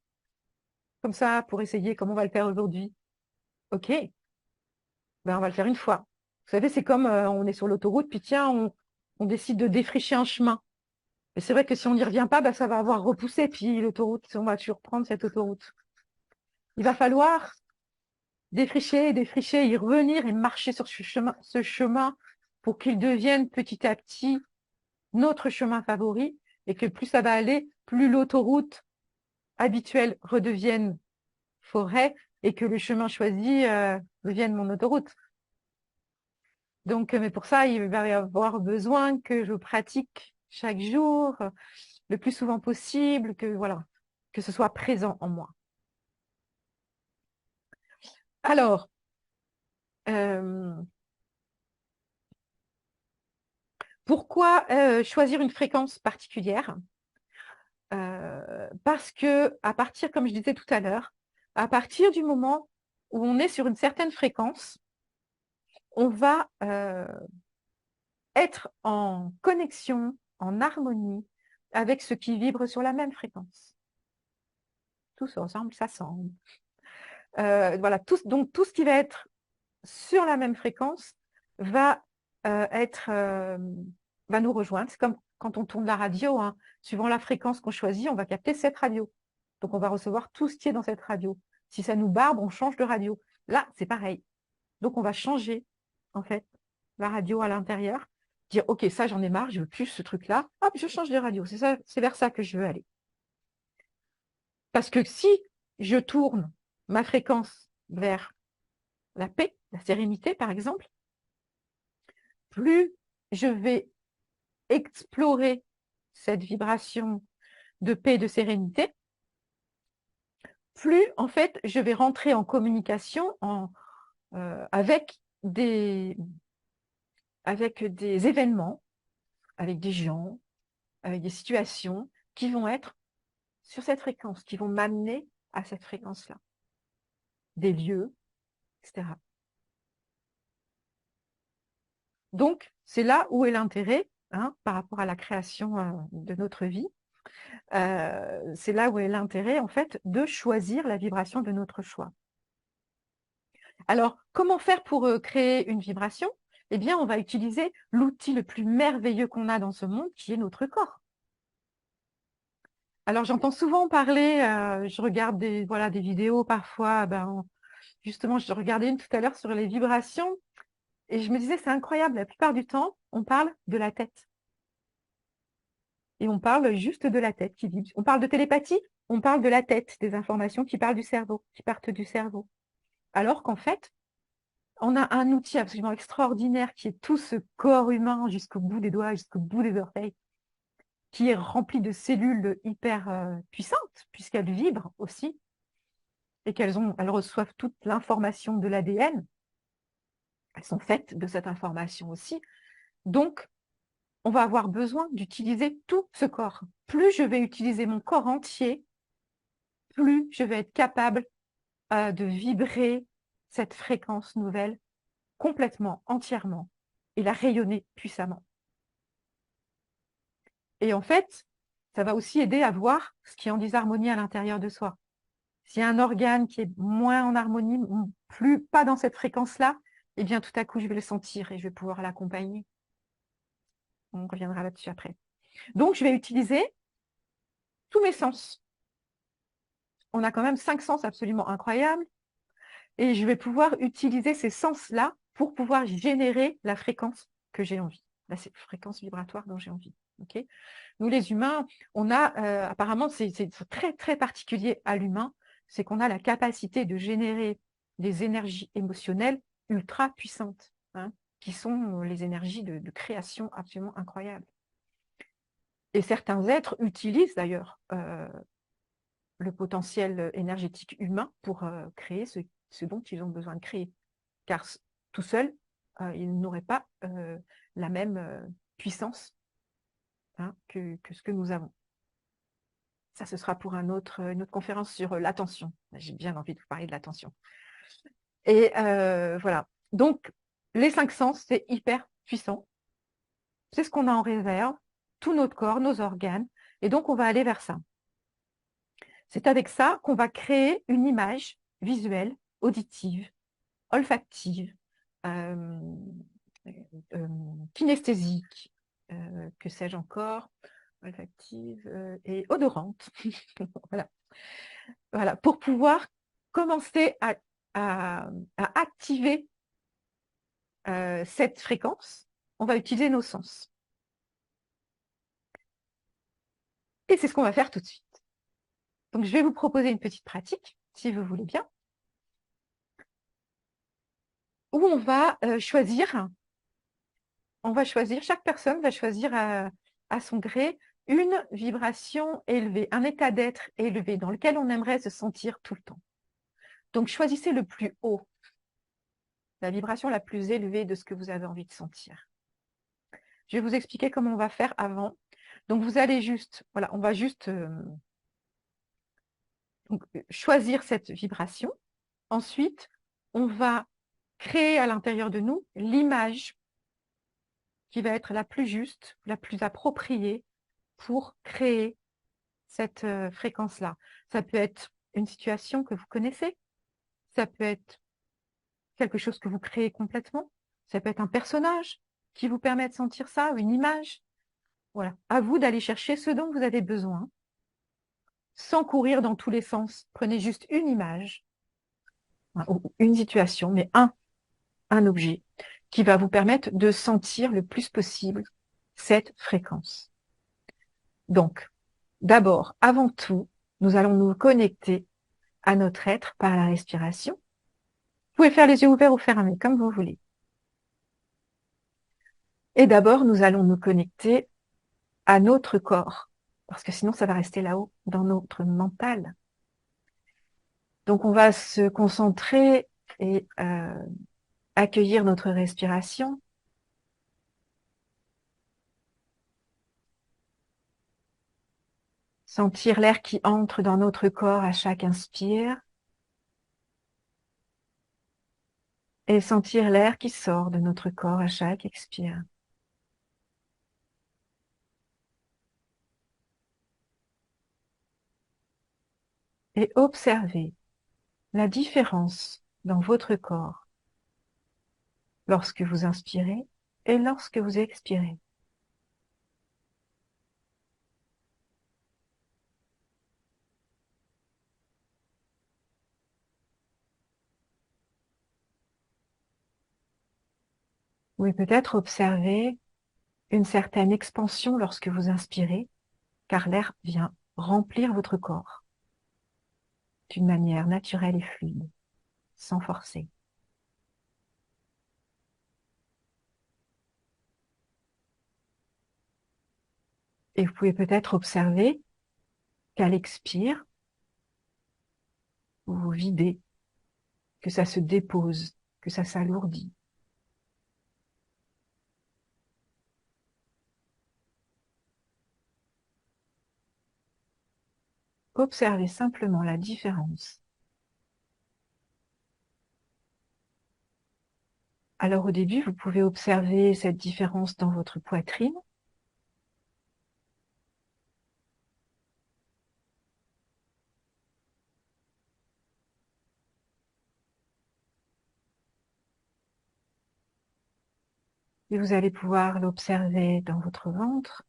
comme ça, pour essayer, comme on va le faire aujourd'hui, OK, ben, on va le faire une fois. Vous savez, c'est comme on est sur l'autoroute, puis tiens, on décide de défricher un chemin. Et c'est vrai que si on n'y revient pas, ben, ça va avoir repoussé, puis l'autoroute, on va toujours prendre cette autoroute. Il va falloir défricher, défricher, y revenir et marcher sur ce chemin pour qu'il devienne petit à petit notre chemin favori et que plus ça va aller, plus l'autoroute habituelle redevienne forêt et que le chemin choisi devienne mon autoroute. Donc, mais pour ça, il va y avoir besoin que je pratique chaque jour, le plus souvent possible, que voilà, que ce soit présent en moi. Alors, pourquoi choisir une fréquence particulière? Parce que à partir, comme je disais tout à l'heure, à partir du moment où on est sur une certaine fréquence, on va être en connexion, en harmonie avec ce qui vibre sur la même fréquence. Tous ensemble, ça semble. Voilà, donc tout ce qui va être sur la même fréquence va va nous rejoindre. C'est comme quand on tourne la radio, hein. Suivant la fréquence qu'on choisit, on va capter cette radio. Donc on va recevoir tout ce qui est dans cette radio. Si ça nous barbe, on change de radio. Là, c'est pareil. Donc on va changer, en fait, la radio à l'intérieur, dire OK, ça j'en ai marre, je veux plus ce truc-là. Hop, je change de radio. C'est ça, c'est vers ça que je veux aller. Parce que si je tourne ma fréquence vers la paix, la sérénité, par exemple, plus je vais explorer cette vibration de paix et de sérénité, plus, en fait, je vais rentrer en communication avec des événements, avec des gens, avec des situations qui vont être sur cette fréquence, qui vont m'amener à cette fréquence-là. Des lieux, etc. Donc, c'est là où est l'intérêt, hein, par rapport à la création de notre vie. C'est là où est l'intérêt, en fait, de choisir la vibration de notre choix. Alors, comment faire pour créer une vibration? Eh bien, on va utiliser l'outil le plus merveilleux qu'on a dans ce monde, qui est notre corps. Alors, j'entends souvent parler, je regarde des vidéos parfois, justement, je regardais une tout à l'heure sur les vibrations, et je me disais, c'est incroyable, la plupart du temps, on parle de la tête. Et on parle juste de la tête qui vibre. On parle de télépathie, on parle de la tête, des informations qui parlent du cerveau, qui partent du cerveau. Alors qu'en fait, on a un outil absolument extraordinaire qui est tout ce corps humain jusqu'au bout des doigts, jusqu'au bout des orteils, qui est remplie de cellules hyper puissantes, puisqu'elles vibrent aussi, et elles reçoivent toute l'information de l'ADN. Elles sont faites de cette information aussi. Donc, on va avoir besoin d'utiliser tout ce corps. Plus je vais utiliser mon corps entier, plus je vais être capable de vibrer cette fréquence nouvelle complètement, entièrement, et la rayonner puissamment. Et en fait, ça va aussi aider à voir ce qui est en disharmonie à l'intérieur de soi. S'il y a un organe qui est moins en harmonie, plus pas dans cette fréquence-là, eh bien tout à coup, je vais le sentir et je vais pouvoir l'accompagner. On reviendra là-dessus après. Donc, je vais utiliser tous mes sens. On a quand même 5 sens absolument incroyables et je vais pouvoir utiliser ces sens-là pour pouvoir générer la fréquence que j'ai envie, la fréquence vibratoire dont j'ai envie. Okay. Nous, les humains, on a, apparemment, c'est très, très particulier à l'humain, c'est qu'on a la capacité de générer des énergies émotionnelles ultra puissantes, hein, qui sont les énergies de création absolument incroyables. Et certains êtres utilisent d'ailleurs le potentiel énergétique humain pour créer ce dont ils ont besoin de créer. Car tout seul, ils n'auraient pas la même puissance, hein, que ce que nous avons. Ça, ce sera pour une autre conférence sur l'attention. J'ai bien envie de vous parler de l'attention. Et voilà. Donc, les 5 sens, c'est hyper puissant. C'est ce qu'on a en réserve, tout notre corps, nos organes. Et donc, on va aller vers ça. C'est avec ça qu'on va créer une image visuelle, auditive, olfactive, kinesthésique, que sais-je encore, olfactive et odorante. Voilà. Voilà, pour pouvoir commencer à activer cette fréquence, on va utiliser nos sens. Et c'est ce qu'on va faire tout de suite. Donc, je vais vous proposer une petite pratique, si vous voulez bien, où on va choisir, chaque personne va choisir à son gré une vibration élevée, un état d'être élevé dans lequel on aimerait se sentir tout le temps. Donc, choisissez le plus haut, la vibration la plus élevée de ce que vous avez envie de sentir. Je vais vous expliquer comment on va faire avant. Donc, vous allez juste, voilà, on va juste choisir cette vibration. Ensuite, on va créer à l'intérieur de nous l'image qui va être la plus juste, la plus appropriée pour créer cette fréquence-là. Ça peut être une situation que vous connaissez, ça peut être quelque chose que vous créez complètement, ça peut être un personnage qui vous permet de sentir ça, une image. Voilà, à vous d'aller chercher ce dont vous avez besoin, sans courir dans tous les sens. Prenez juste une image, hein, ou une situation, mais un objet qui va vous permettre de sentir le plus possible cette fréquence. Donc, d'abord, avant tout, nous allons nous connecter à notre être par la respiration. Vous pouvez faire les yeux ouverts ou fermés, comme vous voulez. Et d'abord, nous allons nous connecter à notre corps, parce que sinon, ça va rester là-haut, dans notre mental. Donc, on va se concentrer et accueillir notre respiration. Sentir l'air qui entre dans notre corps à chaque inspire. Et sentir l'air qui sort de notre corps à chaque expire. Et observez la différence dans votre corps lorsque vous inspirez et lorsque vous expirez. Vous pouvez peut-être observer une certaine expansion lorsque vous inspirez, car l'air vient remplir votre corps d'une manière naturelle et fluide, sans forcer. Et vous pouvez peut-être observer qu'à l'expire, vous vous videz, que ça se dépose, que ça s'alourdit. Observez simplement la différence. Alors au début, vous pouvez observer cette différence dans votre poitrine. Et vous allez pouvoir l'observer dans votre ventre.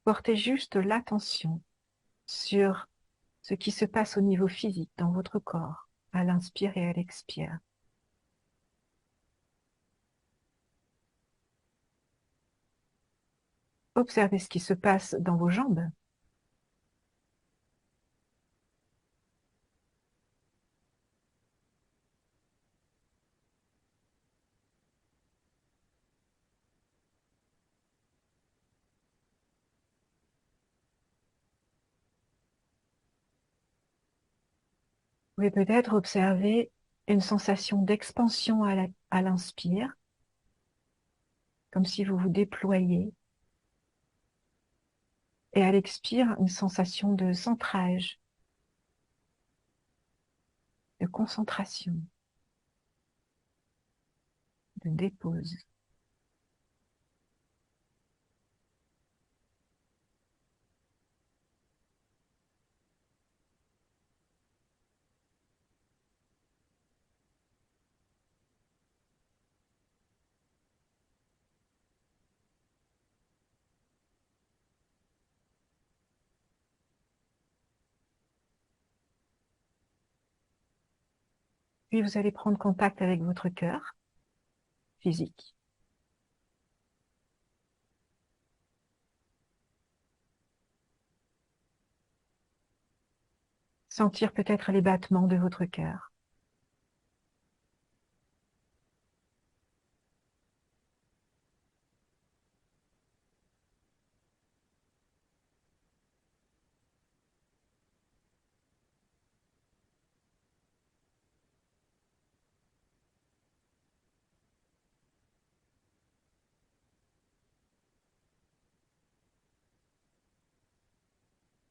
Portez juste l'attention sur ce qui se passe au niveau physique dans votre corps, à l'inspire et à l'expire. Observez ce qui se passe dans vos jambes. Vous pouvez peut-être observer une sensation d'expansion à l'inspire, comme si vous vous déployiez, et à l'expire, une sensation de centrage, de concentration, de dépose. Puis vous allez prendre contact avec votre cœur physique. Sentir peut-être les battements de votre cœur.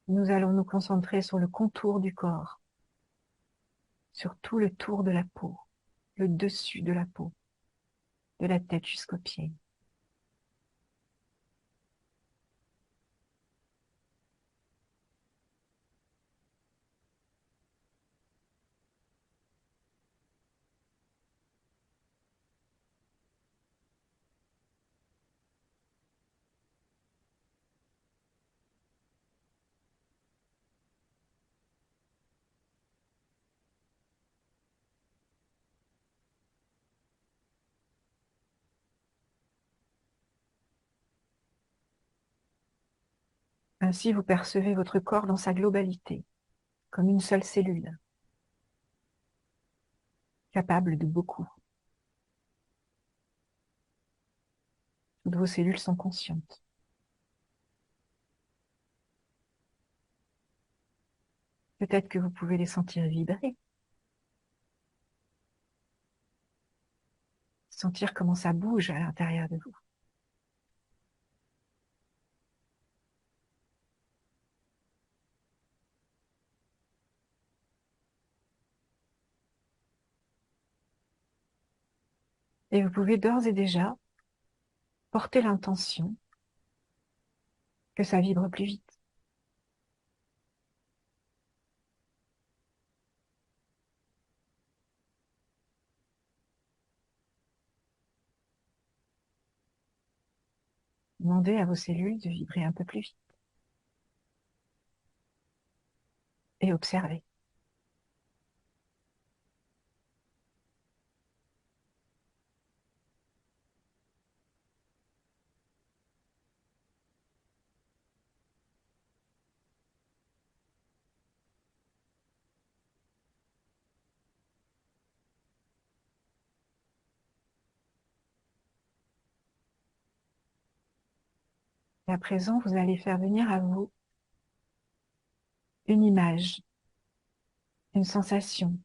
Nous allons nous concentrer sur le contour du corps, sur tout le tour de la peau, le dessus de la peau, de la tête jusqu'aux pieds. Ainsi, vous percevez votre corps dans sa globalité, comme une seule cellule, capable de beaucoup. Toutes vos cellules sont conscientes. Peut-être que vous pouvez les sentir vibrer, sentir comment ça bouge à l'intérieur de vous. Et vous pouvez d'ores et déjà porter l'intention que ça vibre plus vite. Demandez à vos cellules de vibrer un peu plus vite et observez. Et à présent, vous allez faire venir à vous une image, une sensation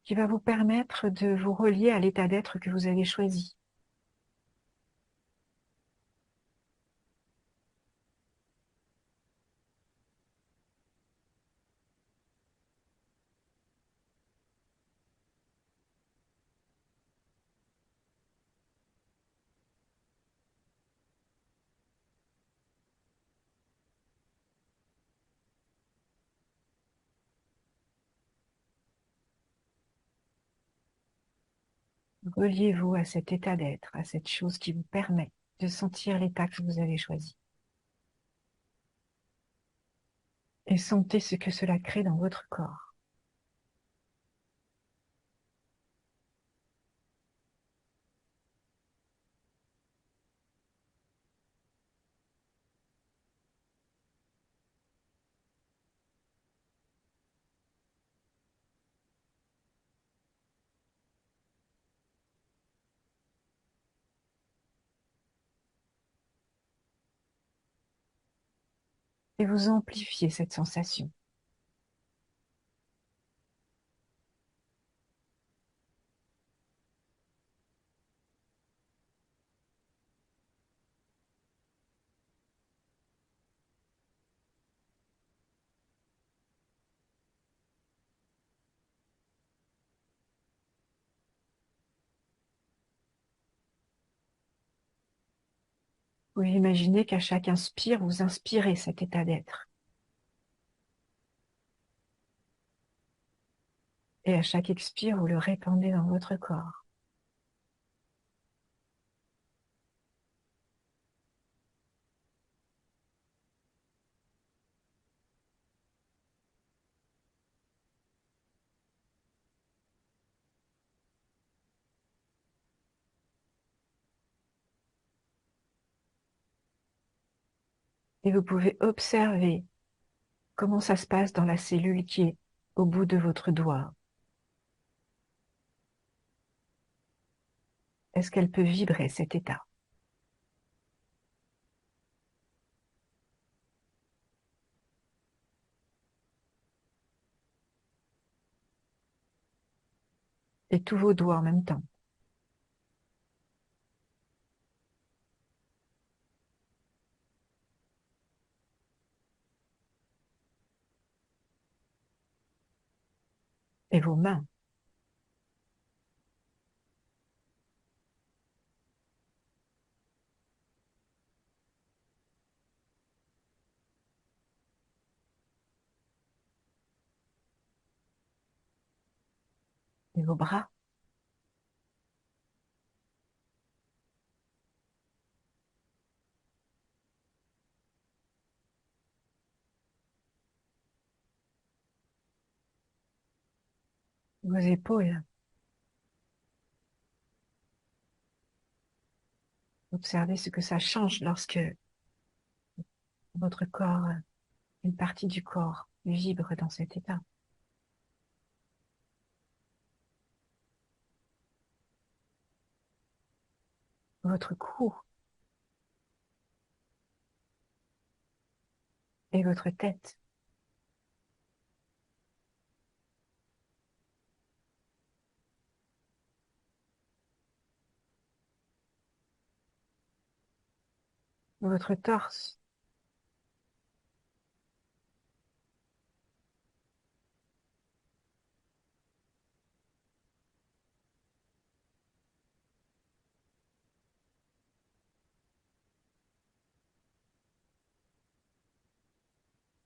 qui va vous permettre de vous relier à l'état d'être que vous avez choisi. Reliez-vous à cet état d'être, à cette chose qui vous permet de sentir l'état que vous avez choisi. Et sentez ce que cela crée dans votre corps. Et vous amplifiez cette sensation. Vous imaginez qu'à chaque inspire, vous inspirez cet état d'être. Et à chaque expire, vous le répandez dans votre corps. Et vous pouvez observer comment ça se passe dans la cellule qui est au bout de votre doigt. Est-ce qu'elle peut vibrer cet état? Et tous vos doigts en même temps. Et vos mains. Et vos bras. Vos épaules. Observez ce que ça change lorsque votre corps, une partie du corps, vibre dans cet état. Votre cou et votre tête. Votre torse.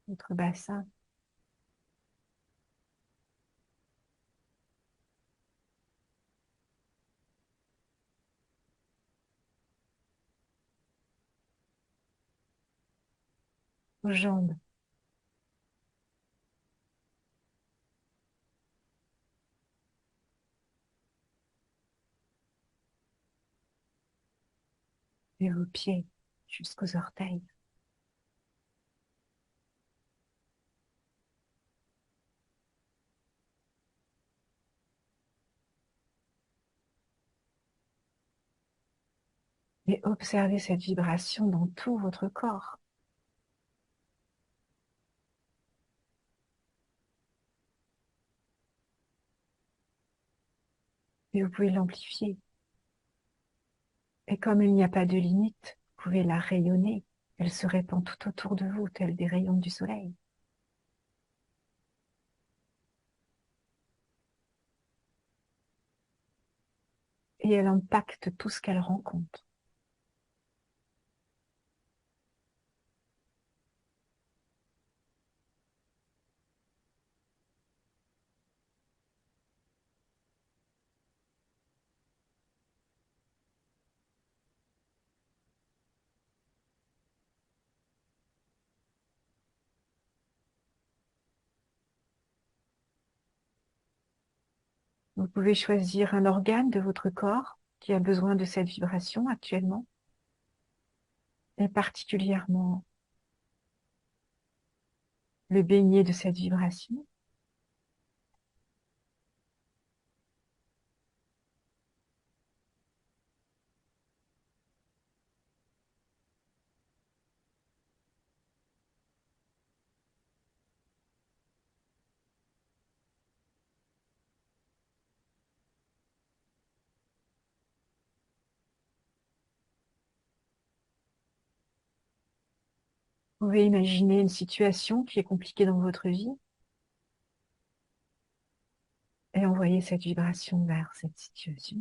Votre bassin. Vos jambes. Et vos pieds jusqu'aux orteils. Et observez cette vibration dans tout votre corps. Et vous pouvez l'amplifier. Et comme il n'y a pas de limite, vous pouvez la rayonner. Elle se répand tout autour de vous, telle des rayons du soleil. Et elle impacte tout ce qu'elle rencontre. Vous pouvez choisir un organe de votre corps qui a besoin de cette vibration actuellement, et particulièrement le baigner de cette vibration. Vous pouvez imaginer une situation qui est compliquée dans votre vie et envoyer cette vibration vers cette situation.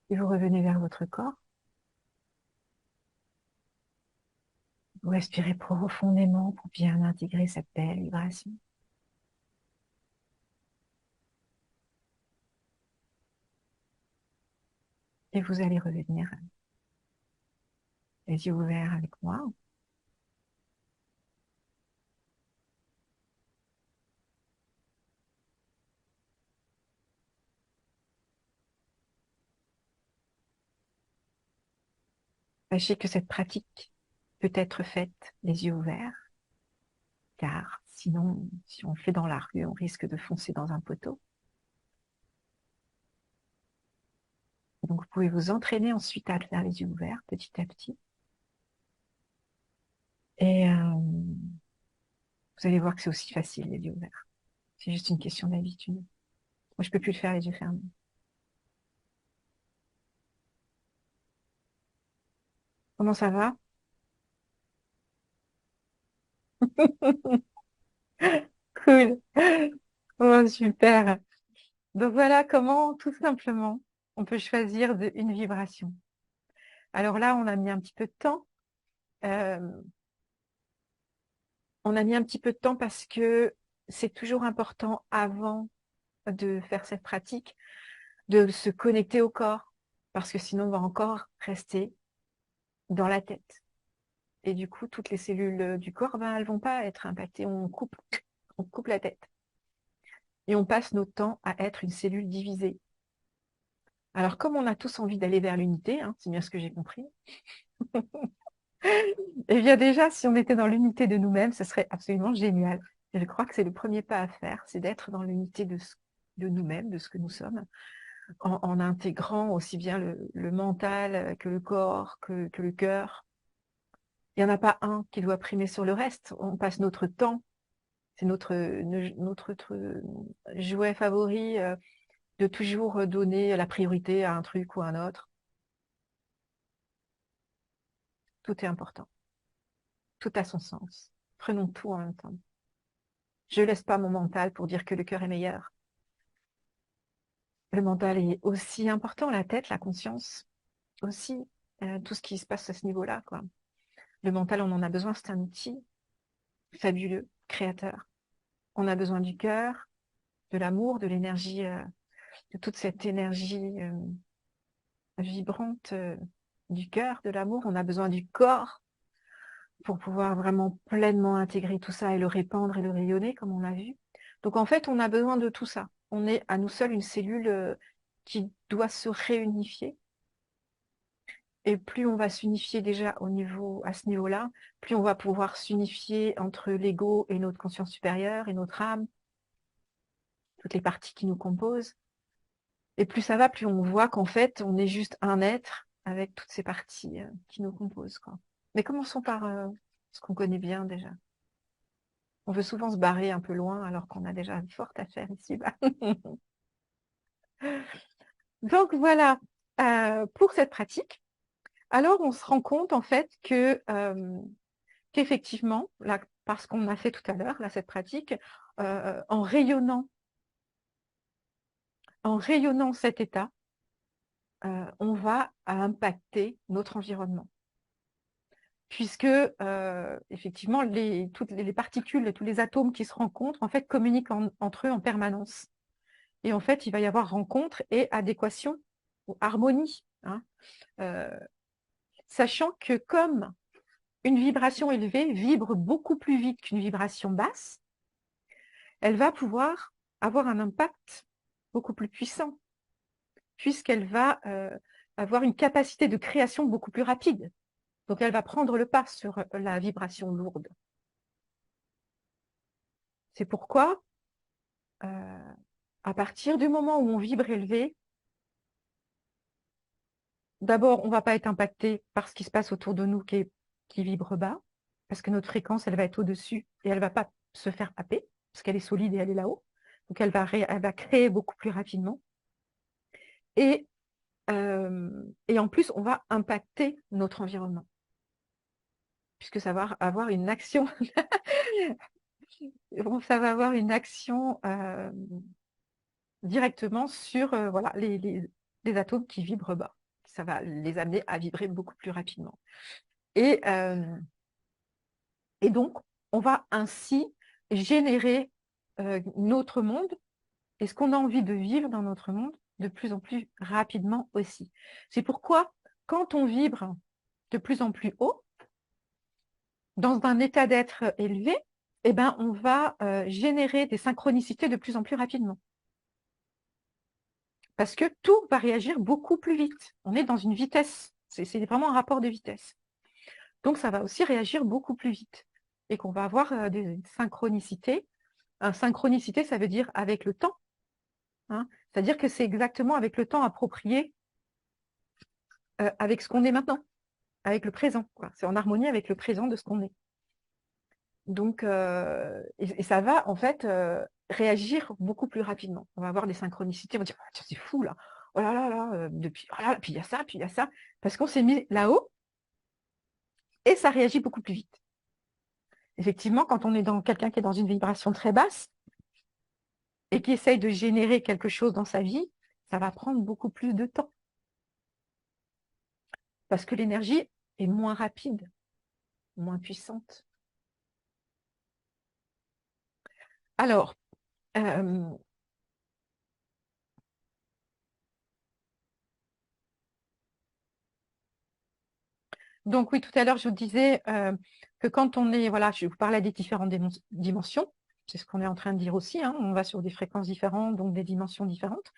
Et vous revenez vers votre corps. Vous respirez profondément pour bien intégrer cette belle vibration. Et vous allez revenir les yeux ouverts avec moi. Sachez que cette pratique peut être faite les yeux ouverts, car sinon, si on le fait dans la rue, on risque de foncer dans un poteau. Donc, vous pouvez vous entraîner ensuite à le faire les yeux ouverts, petit à petit. Et vous allez voir que c'est aussi facile, les yeux ouverts. C'est juste une question d'habitude. Moi, je peux plus le faire les yeux fermés. Comment ça va? Cool. Oh, super. Donc voilà comment, tout simplement, on peut choisir une vibration. Alors là, on a mis un petit peu de temps. Euh, on a mis un petit peu de temps parce que c'est toujours important, avant de faire cette pratique, de se connecter au corps, parce que sinon, on va encore rester dans la tête. Et du coup, toutes les cellules du corps, ben, elles vont pas être impactées. On coupe la tête. Et on passe notre temps à être une cellule divisée. Alors, comme on a tous envie d'aller vers l'unité, hein, c'est bien ce que j'ai compris, eh bien déjà, si on était dans l'unité de nous-mêmes, ce serait absolument génial. Et je crois que c'est le premier pas à faire, c'est d'être dans l'unité de nous-mêmes, de ce que nous sommes, en intégrant aussi bien le mental que le corps, que le cœur. Il n'y en a pas un qui doit primer sur le reste. On passe notre temps, c'est notre jouet favori, de toujours donner la priorité à un truc ou à un autre. Tout est important. Tout a son sens. Prenons tout en même temps. Je ne laisse pas mon mental pour dire que le cœur est meilleur. Le mental est aussi important, la tête, la conscience aussi, tout ce qui se passe à ce niveau-là, quoi. Le mental, on en a besoin, c'est un outil fabuleux, créateur. On a besoin du cœur, de l'amour, de l'énergie, de toute cette énergie vibrante du cœur, de l'amour. On a besoin du corps pour pouvoir vraiment pleinement intégrer tout ça et le répandre et le rayonner, comme on a vu. Donc en fait, on a besoin de tout ça. On est à nous seuls une cellule qui doit se réunifier. Et plus on va s'unifier déjà à ce niveau-là, plus on va pouvoir s'unifier entre l'ego et notre conscience supérieure et notre âme, toutes les parties qui nous composent. Et plus ça va, plus on voit qu'en fait, on est juste un être avec toutes ces parties qui nous composent, quoi. Mais commençons par ce qu'on connaît bien déjà. On veut souvent se barrer un peu loin alors qu'on a déjà fort à faire ici-bas. Donc voilà, pour cette pratique. Alors on se rend compte en fait qu'effectivement, là, parce qu'on a fait tout à l'heure, là, cette pratique, en rayonnant cet état, on va impacter notre environnement. Puisque, effectivement, toutes les particules et tous les atomes qui se rencontrent, en fait, communiquent entre eux en permanence. Et en fait, il va y avoir rencontre et adéquation, ou harmonie, hein. Sachant que comme une vibration élevée vibre beaucoup plus vite qu'une vibration basse, elle va pouvoir avoir un impact beaucoup plus puissant, puisqu'elle va avoir une capacité de création beaucoup plus rapide. Donc, elle va prendre le pas sur la vibration lourde. C'est pourquoi, à partir du moment où on vibre élevé, d'abord, on ne va pas être impacté par ce qui se passe autour de nous qui vibre bas, parce que notre fréquence, elle va être au-dessus et elle ne va pas se faire happer, parce qu'elle est solide et elle est là-haut. Donc, elle va créer beaucoup plus rapidement. Et en plus, on va impacter notre environnement, puisque ça va avoir une action, ça va avoir une action directement sur voilà, les atomes qui vibrent bas. Ça va les amener à vibrer beaucoup plus rapidement. Et donc, on va ainsi générer notre monde et ce qu'on a envie de vivre dans notre monde de plus en plus rapidement aussi. C'est pourquoi, quand on vibre de plus en plus haut, dans un état d'être élevé, eh ben, on va générer des synchronicités de plus en plus rapidement. Parce que tout va réagir beaucoup plus vite. On est dans une vitesse, c'est vraiment un rapport de vitesse. Donc, ça va aussi réagir beaucoup plus vite. Et qu'on va avoir des synchronicités. Synchronicité, ça veut dire avec le temps, hein. C'est-à-dire que c'est exactement avec le temps approprié avec ce qu'on est maintenant, avec le présent. C'est en harmonie avec le présent de ce qu'on est. Donc, et ça va en fait réagir beaucoup plus rapidement. On va avoir des synchronicités, on va dire ah, tiens, c'est fou là, oh là là là, depuis, oh là là, puis il y a ça, puis il y a ça, parce qu'on s'est mis là-haut et ça réagit beaucoup plus vite. Effectivement, quand on est dans quelqu'un qui est dans une vibration très basse et qui essaye de générer quelque chose dans sa vie, ça va prendre beaucoup plus de temps. Parce que l'énergie est moins rapide, moins puissante. Alors, donc oui, tout à l'heure, je vous disais que quand on est, voilà, je vous parlais des différentes dimensions, c'est ce qu'on est en train de dire aussi, hein, on va sur des fréquences différentes, donc des dimensions différentes.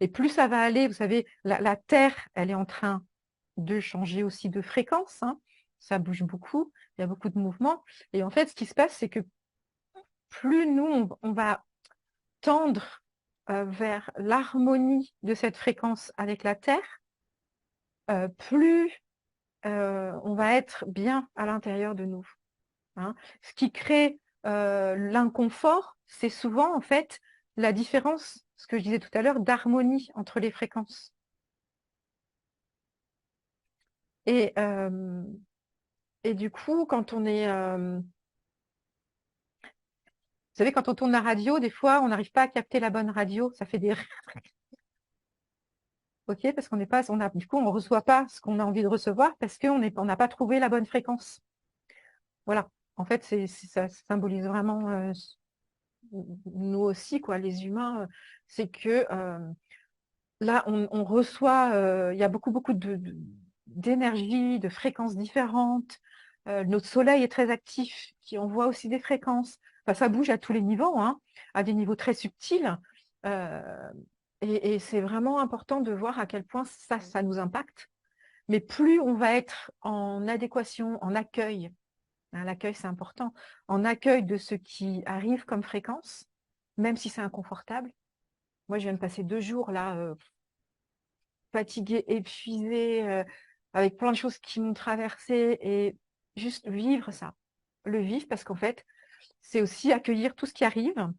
Et plus ça va aller, vous savez, la Terre, elle est en train de changer aussi de fréquence, hein, ça bouge beaucoup, il y a beaucoup de mouvements. Et en fait, ce qui se passe, c'est que plus nous, on va tendre vers l'harmonie de cette fréquence avec la Terre, plus on va être bien à l'intérieur de nous, hein. Ce qui crée l'inconfort, c'est souvent en fait la différence, ce que je disais tout à l'heure, d'harmonie entre les fréquences. Et, du coup, quand on est... vous savez, quand on tourne la radio, des fois, on n'arrive pas à capter la bonne radio, ça fait des... OK, parce qu'on n'est pas... du coup, on ne reçoit pas ce qu'on a envie de recevoir parce qu'on n'a pas trouvé la bonne fréquence. Voilà. En fait, ça symbolise vraiment nous aussi, quoi, les humains, c'est que là, on reçoit, il y a beaucoup, beaucoup d'énergie, de fréquences différentes. Notre soleil est très actif, qui envoie aussi des fréquences. Enfin, ça bouge à tous les niveaux, hein, à des niveaux très subtils. Euh, et c'est vraiment important de voir à quel point ça nous impacte. Mais plus on va être en adéquation, en accueil, hein, l'accueil c'est important, en accueil de ce qui arrive comme fréquence, même si c'est inconfortable. Moi, je viens de passer 2 jours là, fatiguée, épuisée, avec plein de choses qui m'ont traversée, et juste vivre ça. Le vivre, parce qu'en fait, c'est aussi accueillir tout ce qui arrive,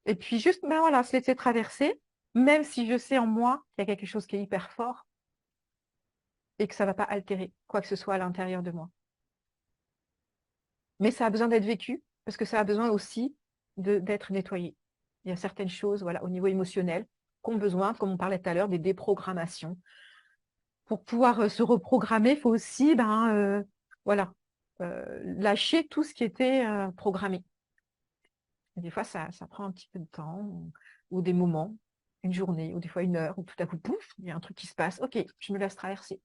et puis juste, ben voilà, se laisser traverser, même si je sais en moi qu'il y a quelque chose qui est hyper fort et que ça ne va pas altérer quoi que ce soit à l'intérieur de moi. Mais ça a besoin d'être vécu, parce que ça a besoin aussi d'être nettoyé. Il y a certaines choses, voilà, au niveau émotionnel, qui ont besoin, comme on parlait tout à l'heure, des déprogrammations. Pour pouvoir se reprogrammer, il faut aussi voilà, lâcher tout ce qui était programmé. Et des fois, ça prend un petit peu de temps, ou des moments, une journée, ou des fois 1 heure, ou tout à coup, pouf, il y a un truc qui se passe. Ok, je me laisse traverser.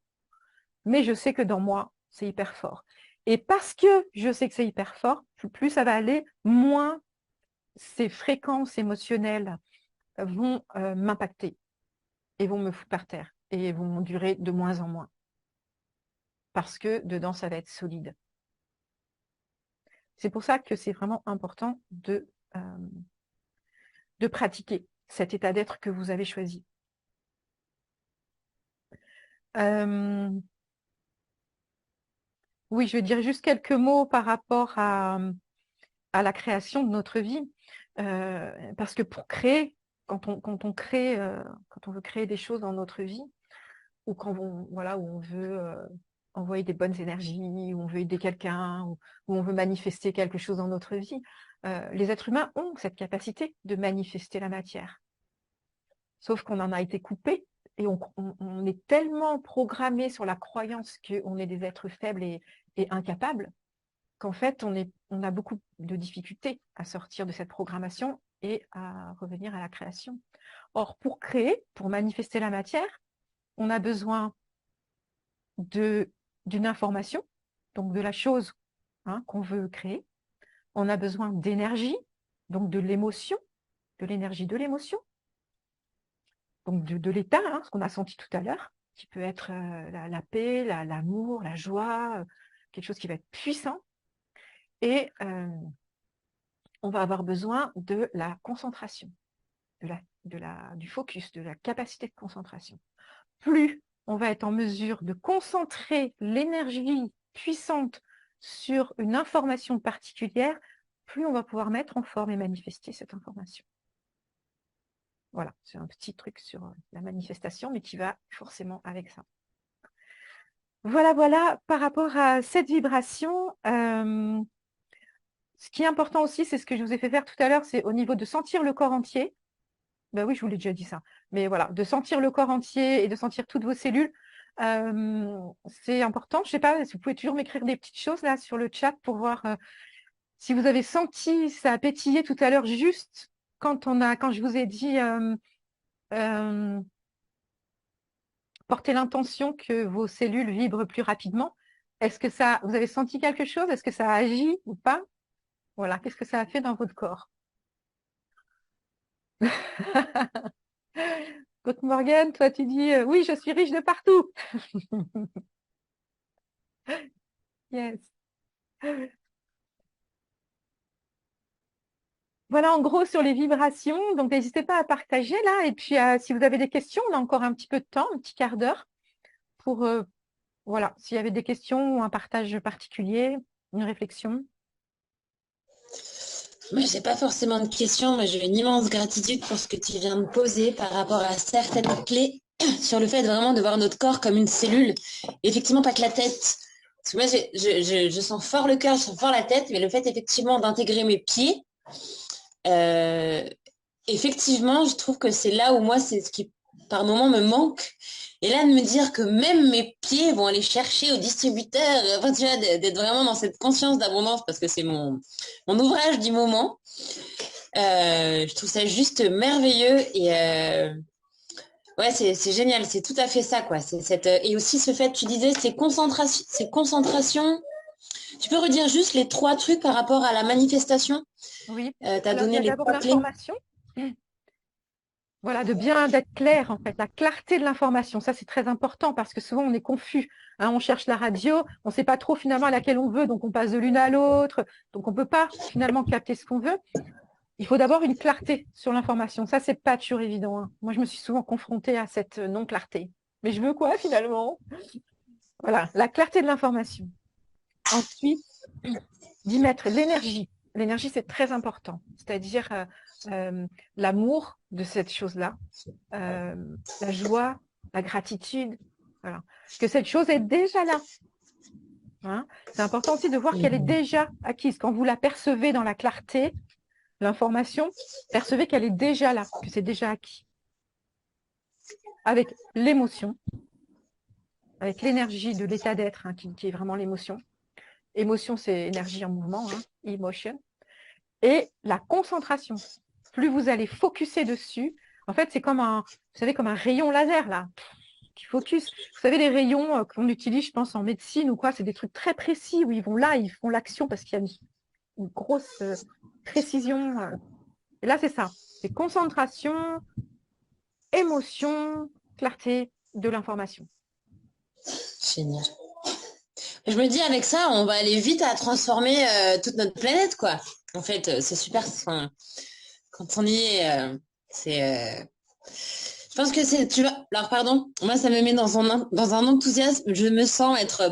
Mais je sais que dans moi, c'est hyper fort. Et parce que je sais que c'est hyper fort, plus ça va aller, moins ces fréquences émotionnelles vont m'impacter et vont me foutre par terre et vont durer de moins en moins. Parce que dedans, ça va être solide. C'est pour ça que c'est vraiment important de pratiquer cet état d'être que vous avez choisi. Euh, oui, je vais dire juste quelques mots par rapport à la création de notre vie. Parce que pour créer, quand on crée, quand on veut créer des choses dans notre vie, ou quand voilà, où on veut envoyer des bonnes énergies, où on veut aider quelqu'un, où on veut manifester quelque chose dans notre vie, les êtres humains ont cette capacité de manifester la matière. Sauf qu'on en a été coupé, et on est tellement programmé sur la croyance qu'on est des êtres faibles et incapables, qu'en fait, on a beaucoup de difficultés à sortir de cette programmation et à revenir à la création. Or, pour créer, pour manifester la matière, on a besoin d'une information, donc de la chose, hein, qu'on veut créer. On a besoin d'énergie, donc de l'émotion, de l'énergie de l'émotion, donc de l'état, hein, ce qu'on a senti tout à l'heure, qui peut être la paix, l'amour, la joie, quelque chose qui va être puissant. Et on va avoir besoin de la concentration, du focus, de la capacité de concentration. Plus on va être en mesure de concentrer l'énergie puissante sur une information particulière, plus on va pouvoir mettre en forme et manifester cette information. Voilà, c'est un petit truc sur la manifestation, mais qui va forcément avec ça. Voilà, voilà, par rapport à cette vibration, ce qui est important aussi, c'est ce que je vous ai fait faire tout à l'heure, c'est au niveau de sentir le corps entier. Ben oui, je vous l'ai déjà dit ça. Mais voilà, de sentir le corps entier et de sentir toutes vos cellules, c'est important. Je ne sais pas si vous pouvez toujours m'écrire des petites choses là sur le chat pour voir si vous avez senti ça pétiller tout à l'heure, juste quand je vous ai dit euh, portez l'intention que vos cellules vibrent plus rapidement. Est-ce que vous avez senti quelque chose? Est-ce que ça a agi ou pas? Voilà, qu'est-ce que ça a fait dans votre corps? Côte Morgan, toi tu dis oui, je suis riche de partout. Yes. Voilà en gros sur les vibrations. Donc n'hésitez pas à partager là. Et puis si vous avez des questions, on a encore un petit peu de temps, un petit quart d'heure pour voilà, s'il y avait des questions ou un partage particulier, une réflexion. Moi, je n'ai pas forcément de questions, mais j'ai une immense gratitude pour ce que tu viens de poser par rapport à certaines clés sur le fait vraiment de voir notre corps comme une cellule. Et effectivement, pas que la tête. Parce que moi, je sens fort le cœur, je sens fort la tête, mais le fait effectivement d'intégrer mes pieds, euh, effectivement, je trouve que c'est là où moi, c'est ce qui par moment me manque. Et là, de me dire que même mes pieds vont aller chercher au distributeur, enfin, tu vois, d'être vraiment dans cette conscience d'abondance, parce que c'est mon ouvrage du moment. Je trouve ça juste merveilleux Ouais, c'est génial, c'est tout à fait ça, quoi. C'est cette, et aussi ce fait, tu disais, c'est concentration, c'est concentration. Tu peux redire juste les trois trucs par rapport à la manifestation? Oui. Tu as Alors, il y donné a les d'abord trois clés. l'information. Voilà, d'être clair, en fait, la clarté de l'information. Ça, c'est très important parce que souvent, on est confus. Hein, on cherche la radio, on ne sait pas trop finalement à laquelle on veut, donc on passe de l'une à l'autre. Donc, on ne peut pas finalement capter ce qu'on veut. Il faut d'abord une clarté sur l'information. Ça, c'est pas toujours évident. Hein. Moi, je me suis souvent confrontée à cette non-clarté. Mais je veux quoi finalement? Voilà, la clarté de l'information. Ensuite, d'y mettre l'énergie. L'énergie, c'est très important. C'est-à-dire l'amour de cette chose-là, euh, la joie, la gratitude. Voilà. Que cette chose est déjà là. Hein. C'est important aussi de voir qu'elle est déjà acquise. Quand vous la percevez dans la clarté, l'information, percevez qu'elle est déjà là, que c'est déjà acquis. Avec l'émotion, avec l'énergie de l'état d'être, hein, qui est vraiment l'émotion. Émotion, c'est énergie en mouvement, hein, emotion. Et la concentration. Plus vous allez focuser dessus, en fait, c'est comme vous savez, comme un rayon laser, là, qui focus. Vous savez, les rayons qu'on utilise, je pense, en médecine ou quoi, c'est des trucs très précis où ils vont là, ils font l'action parce qu'il y a une grosse précision. Et là, c'est ça. C'est concentration, émotion, clarté de l'information. Génial. Je me dis, avec ça, on va aller vite à transformer toute notre planète, quoi. En fait, c'est super. Enfin, quand on y est, c'est. Je pense que c'est. Tu vois. Alors, pardon. Moi, ça me met dans un enthousiasme. Je me sens être.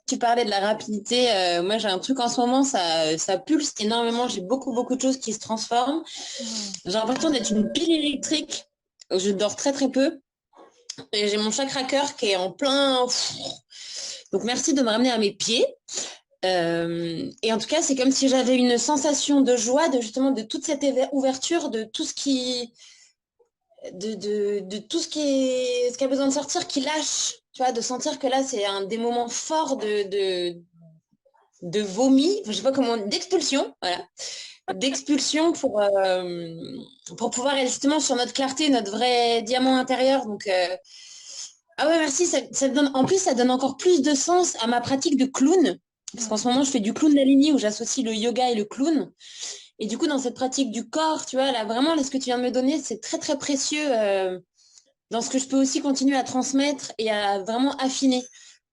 Tu parlais de la rapidité. Moi, j'ai un truc en ce moment, ça pulse énormément. J'ai beaucoup de choses qui se transforment. Hmm. J'ai l'impression d'être une pile électrique. Je dors très, très peu. Et j'ai mon chakra cœur qui est en plein. Donc, merci de me ramener à mes pieds. Et en tout cas, c'est comme si j'avais une sensation de joie, de justement de toute cette ouverture, de tout ce qui, de tout ce ce qui a besoin de sortir, qui lâche. Tu vois, de sentir que là, c'est un des moments forts de vomi, je sais pas comment, d'expulsion, voilà, d'expulsion pour pouvoir être justement sur notre clarté, notre vrai diamant intérieur. Donc, ah ouais, merci. Ça donne, en plus, ça donne encore plus de sens à ma pratique de clown. Parce qu'en Hmm. ce moment, je fais du clown d'aligné où j'associe le yoga et le clown. Et du coup, dans cette pratique du corps, tu vois, là, vraiment, là, ce que tu viens de me donner, c'est très, très précieux dans ce que je peux aussi continuer à transmettre et à vraiment affiner.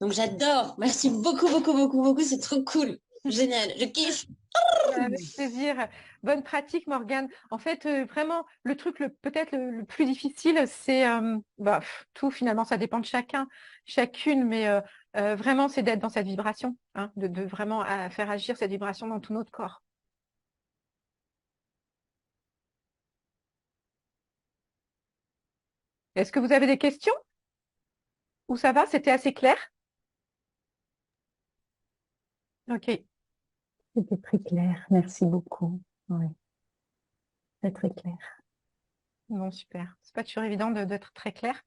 Donc, j'adore. Merci beaucoup. C'est trop cool. Génial. Je kiffe. Avec plaisir. Bonne pratique, Morgane. En fait, vraiment, le truc peut-être le plus difficile, c'est tout finalement, ça dépend de chacun, chacune, mais vraiment, c'est d'être dans cette vibration, hein, de vraiment faire agir cette vibration dans tout notre corps. Est-ce que vous avez des questions? Ou ça va? C'était assez clair? Ok. C'était très clair. Merci beaucoup. Oui, c'est très clair. Bon, super. C'est pas toujours évident d'être très clair.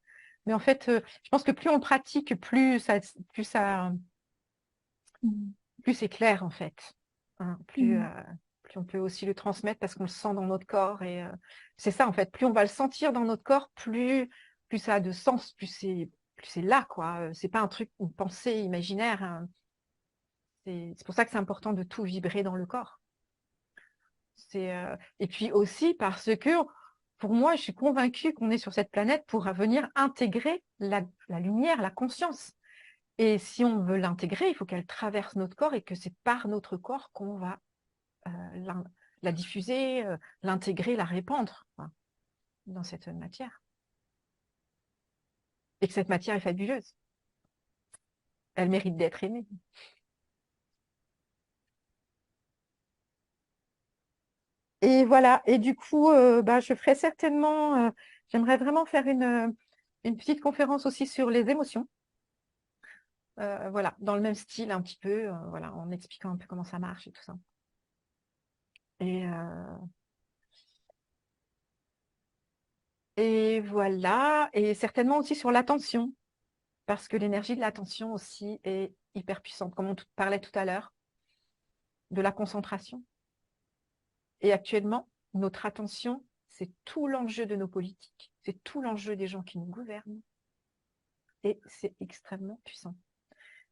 Mais en fait, je pense que plus on pratique, plus ça, Mm. plus c'est clair, en fait. Hein, Mm. plus on peut aussi le transmettre parce qu'on le sent dans notre corps. Et c'est ça, en fait. Plus on va le sentir dans notre corps, plus ça a de sens, plus c'est là, quoi. C'est pas un truc, une pensée imaginaire. Hein. C'est pour ça que c'est important de tout vibrer dans le corps. Et puis aussi parce que, pour moi, je suis convaincue qu'on est sur cette planète pour venir intégrer la lumière, la conscience. Et si on veut l'intégrer, il faut qu'elle traverse notre corps et que c'est par notre corps qu'on va la, la diffuser, l'intégrer, la répandre, hein, dans cette matière. Et que cette matière est fabuleuse. Elle mérite d'être aimée. Et voilà. Et du coup, je ferai certainement, j'aimerais vraiment faire une petite conférence aussi sur les émotions. Voilà, dans le même style un petit peu, voilà, en expliquant un peu comment ça marche et tout ça. Et, et voilà, et certainement aussi sur l'attention, parce que l'énergie de l'attention aussi est hyper puissante, comme on parlait tout à l'heure, de la concentration. Et actuellement, notre attention, c'est tout l'enjeu de nos politiques, c'est tout l'enjeu des gens qui nous gouvernent. Et c'est extrêmement puissant.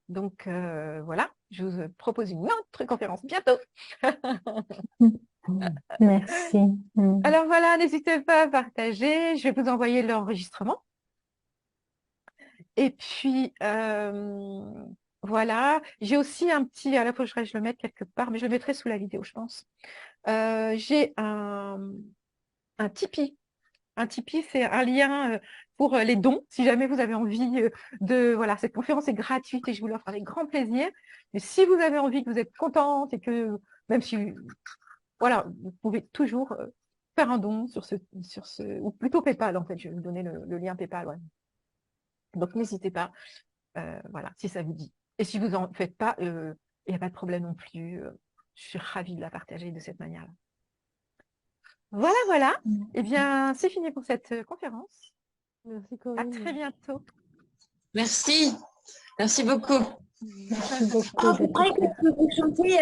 Donc voilà, je vous propose une autre conférence bientôt. Merci. Alors voilà, n'hésitez pas à partager. Je vais vous envoyer l'enregistrement. Et puis, voilà. J'ai aussi un petit, à la fois, je le mettre quelque part, mais je le mettrai sous la vidéo, je pense. J'ai un Tipeee. Un Tipeee, c'est un lien pour les dons, si jamais vous avez envie de... Voilà, cette conférence est gratuite et je vous l'offre avec grand plaisir. Mais si vous avez envie, que vous êtes contente et que, même si... Voilà, vous pouvez toujours faire un don sur ce... Ou plutôt PayPal, en fait. Je vais vous donner le lien PayPal, ouais. Donc, n'hésitez pas, voilà, si ça vous dit. Et si vous n'en faites pas, il n'y a pas de problème non plus. Je suis ravie de la partager de cette manière-là. Voilà, voilà. Eh bien, c'est fini pour cette conférence. Merci À Corinne. très bientôt. Merci. Merci beaucoup. Merci beaucoup. Ah, c'est vrai que je peux vous chanter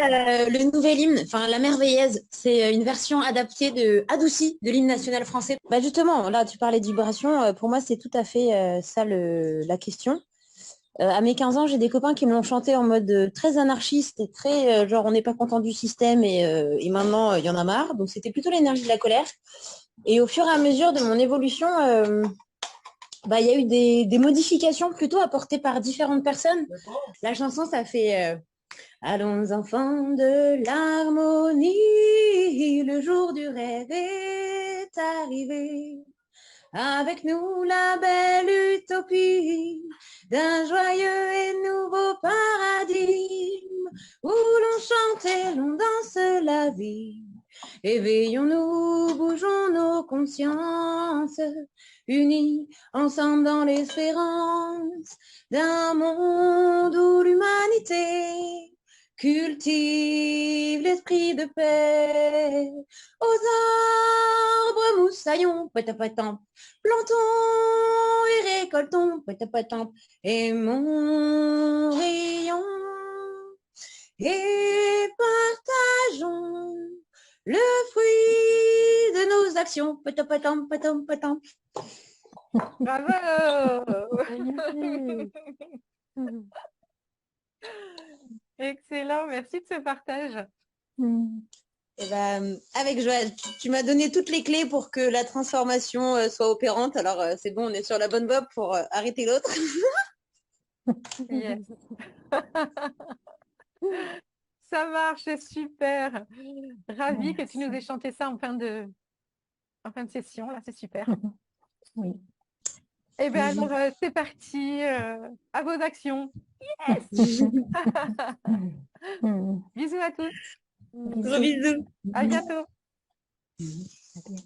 le nouvel hymne, enfin la Merveilleuse. C'est une version adaptée adoucie de l'hymne national français. Bah justement, là tu parlais de vibration, pour moi c'est tout à fait ça la question. À mes 15 ans, j'ai des copains qui me l'ont chanté en mode très anarchiste et très genre on n'est pas content du système et maintenant il y en a marre. Donc c'était plutôt l'énergie de la colère. Et au fur et à mesure de mon évolution, il y a eu des modifications plutôt apportées par différentes personnes. La chanson, ça fait allons enfants de l'harmonie, le jour du rêve est arrivé. Avec nous la belle utopie d'un joyeux et nouveau paradigme où l'on chante et l'on danse la vie. Éveillons-nous, bougeons nos consciences, unis ensemble dans l'espérance d'un monde où l'humanité cultive l'esprit de paix. Aux arbres moussaillons, potapotamp, plantons et récoltons, potapotamp, aimons, rions et partageons le fruit de nos actions. Potapotamp, potam, potam. Bravo. Magnifique. Excellent, merci de ce partage. Eh ben, avec joie, tu m'as donné toutes les clés pour que la transformation soit opérante. Alors, c'est bon, on est sur la bonne voie pour arrêter l'autre. Yes. Ça marche, c'est super. Ravie que tu nous aies chanté ça en fin de session, là, c'est super. Oui. Eh bien, alors, c'est parti. À vos actions. Yes. Bisous à tous. Gros bisous. À bientôt. À bientôt.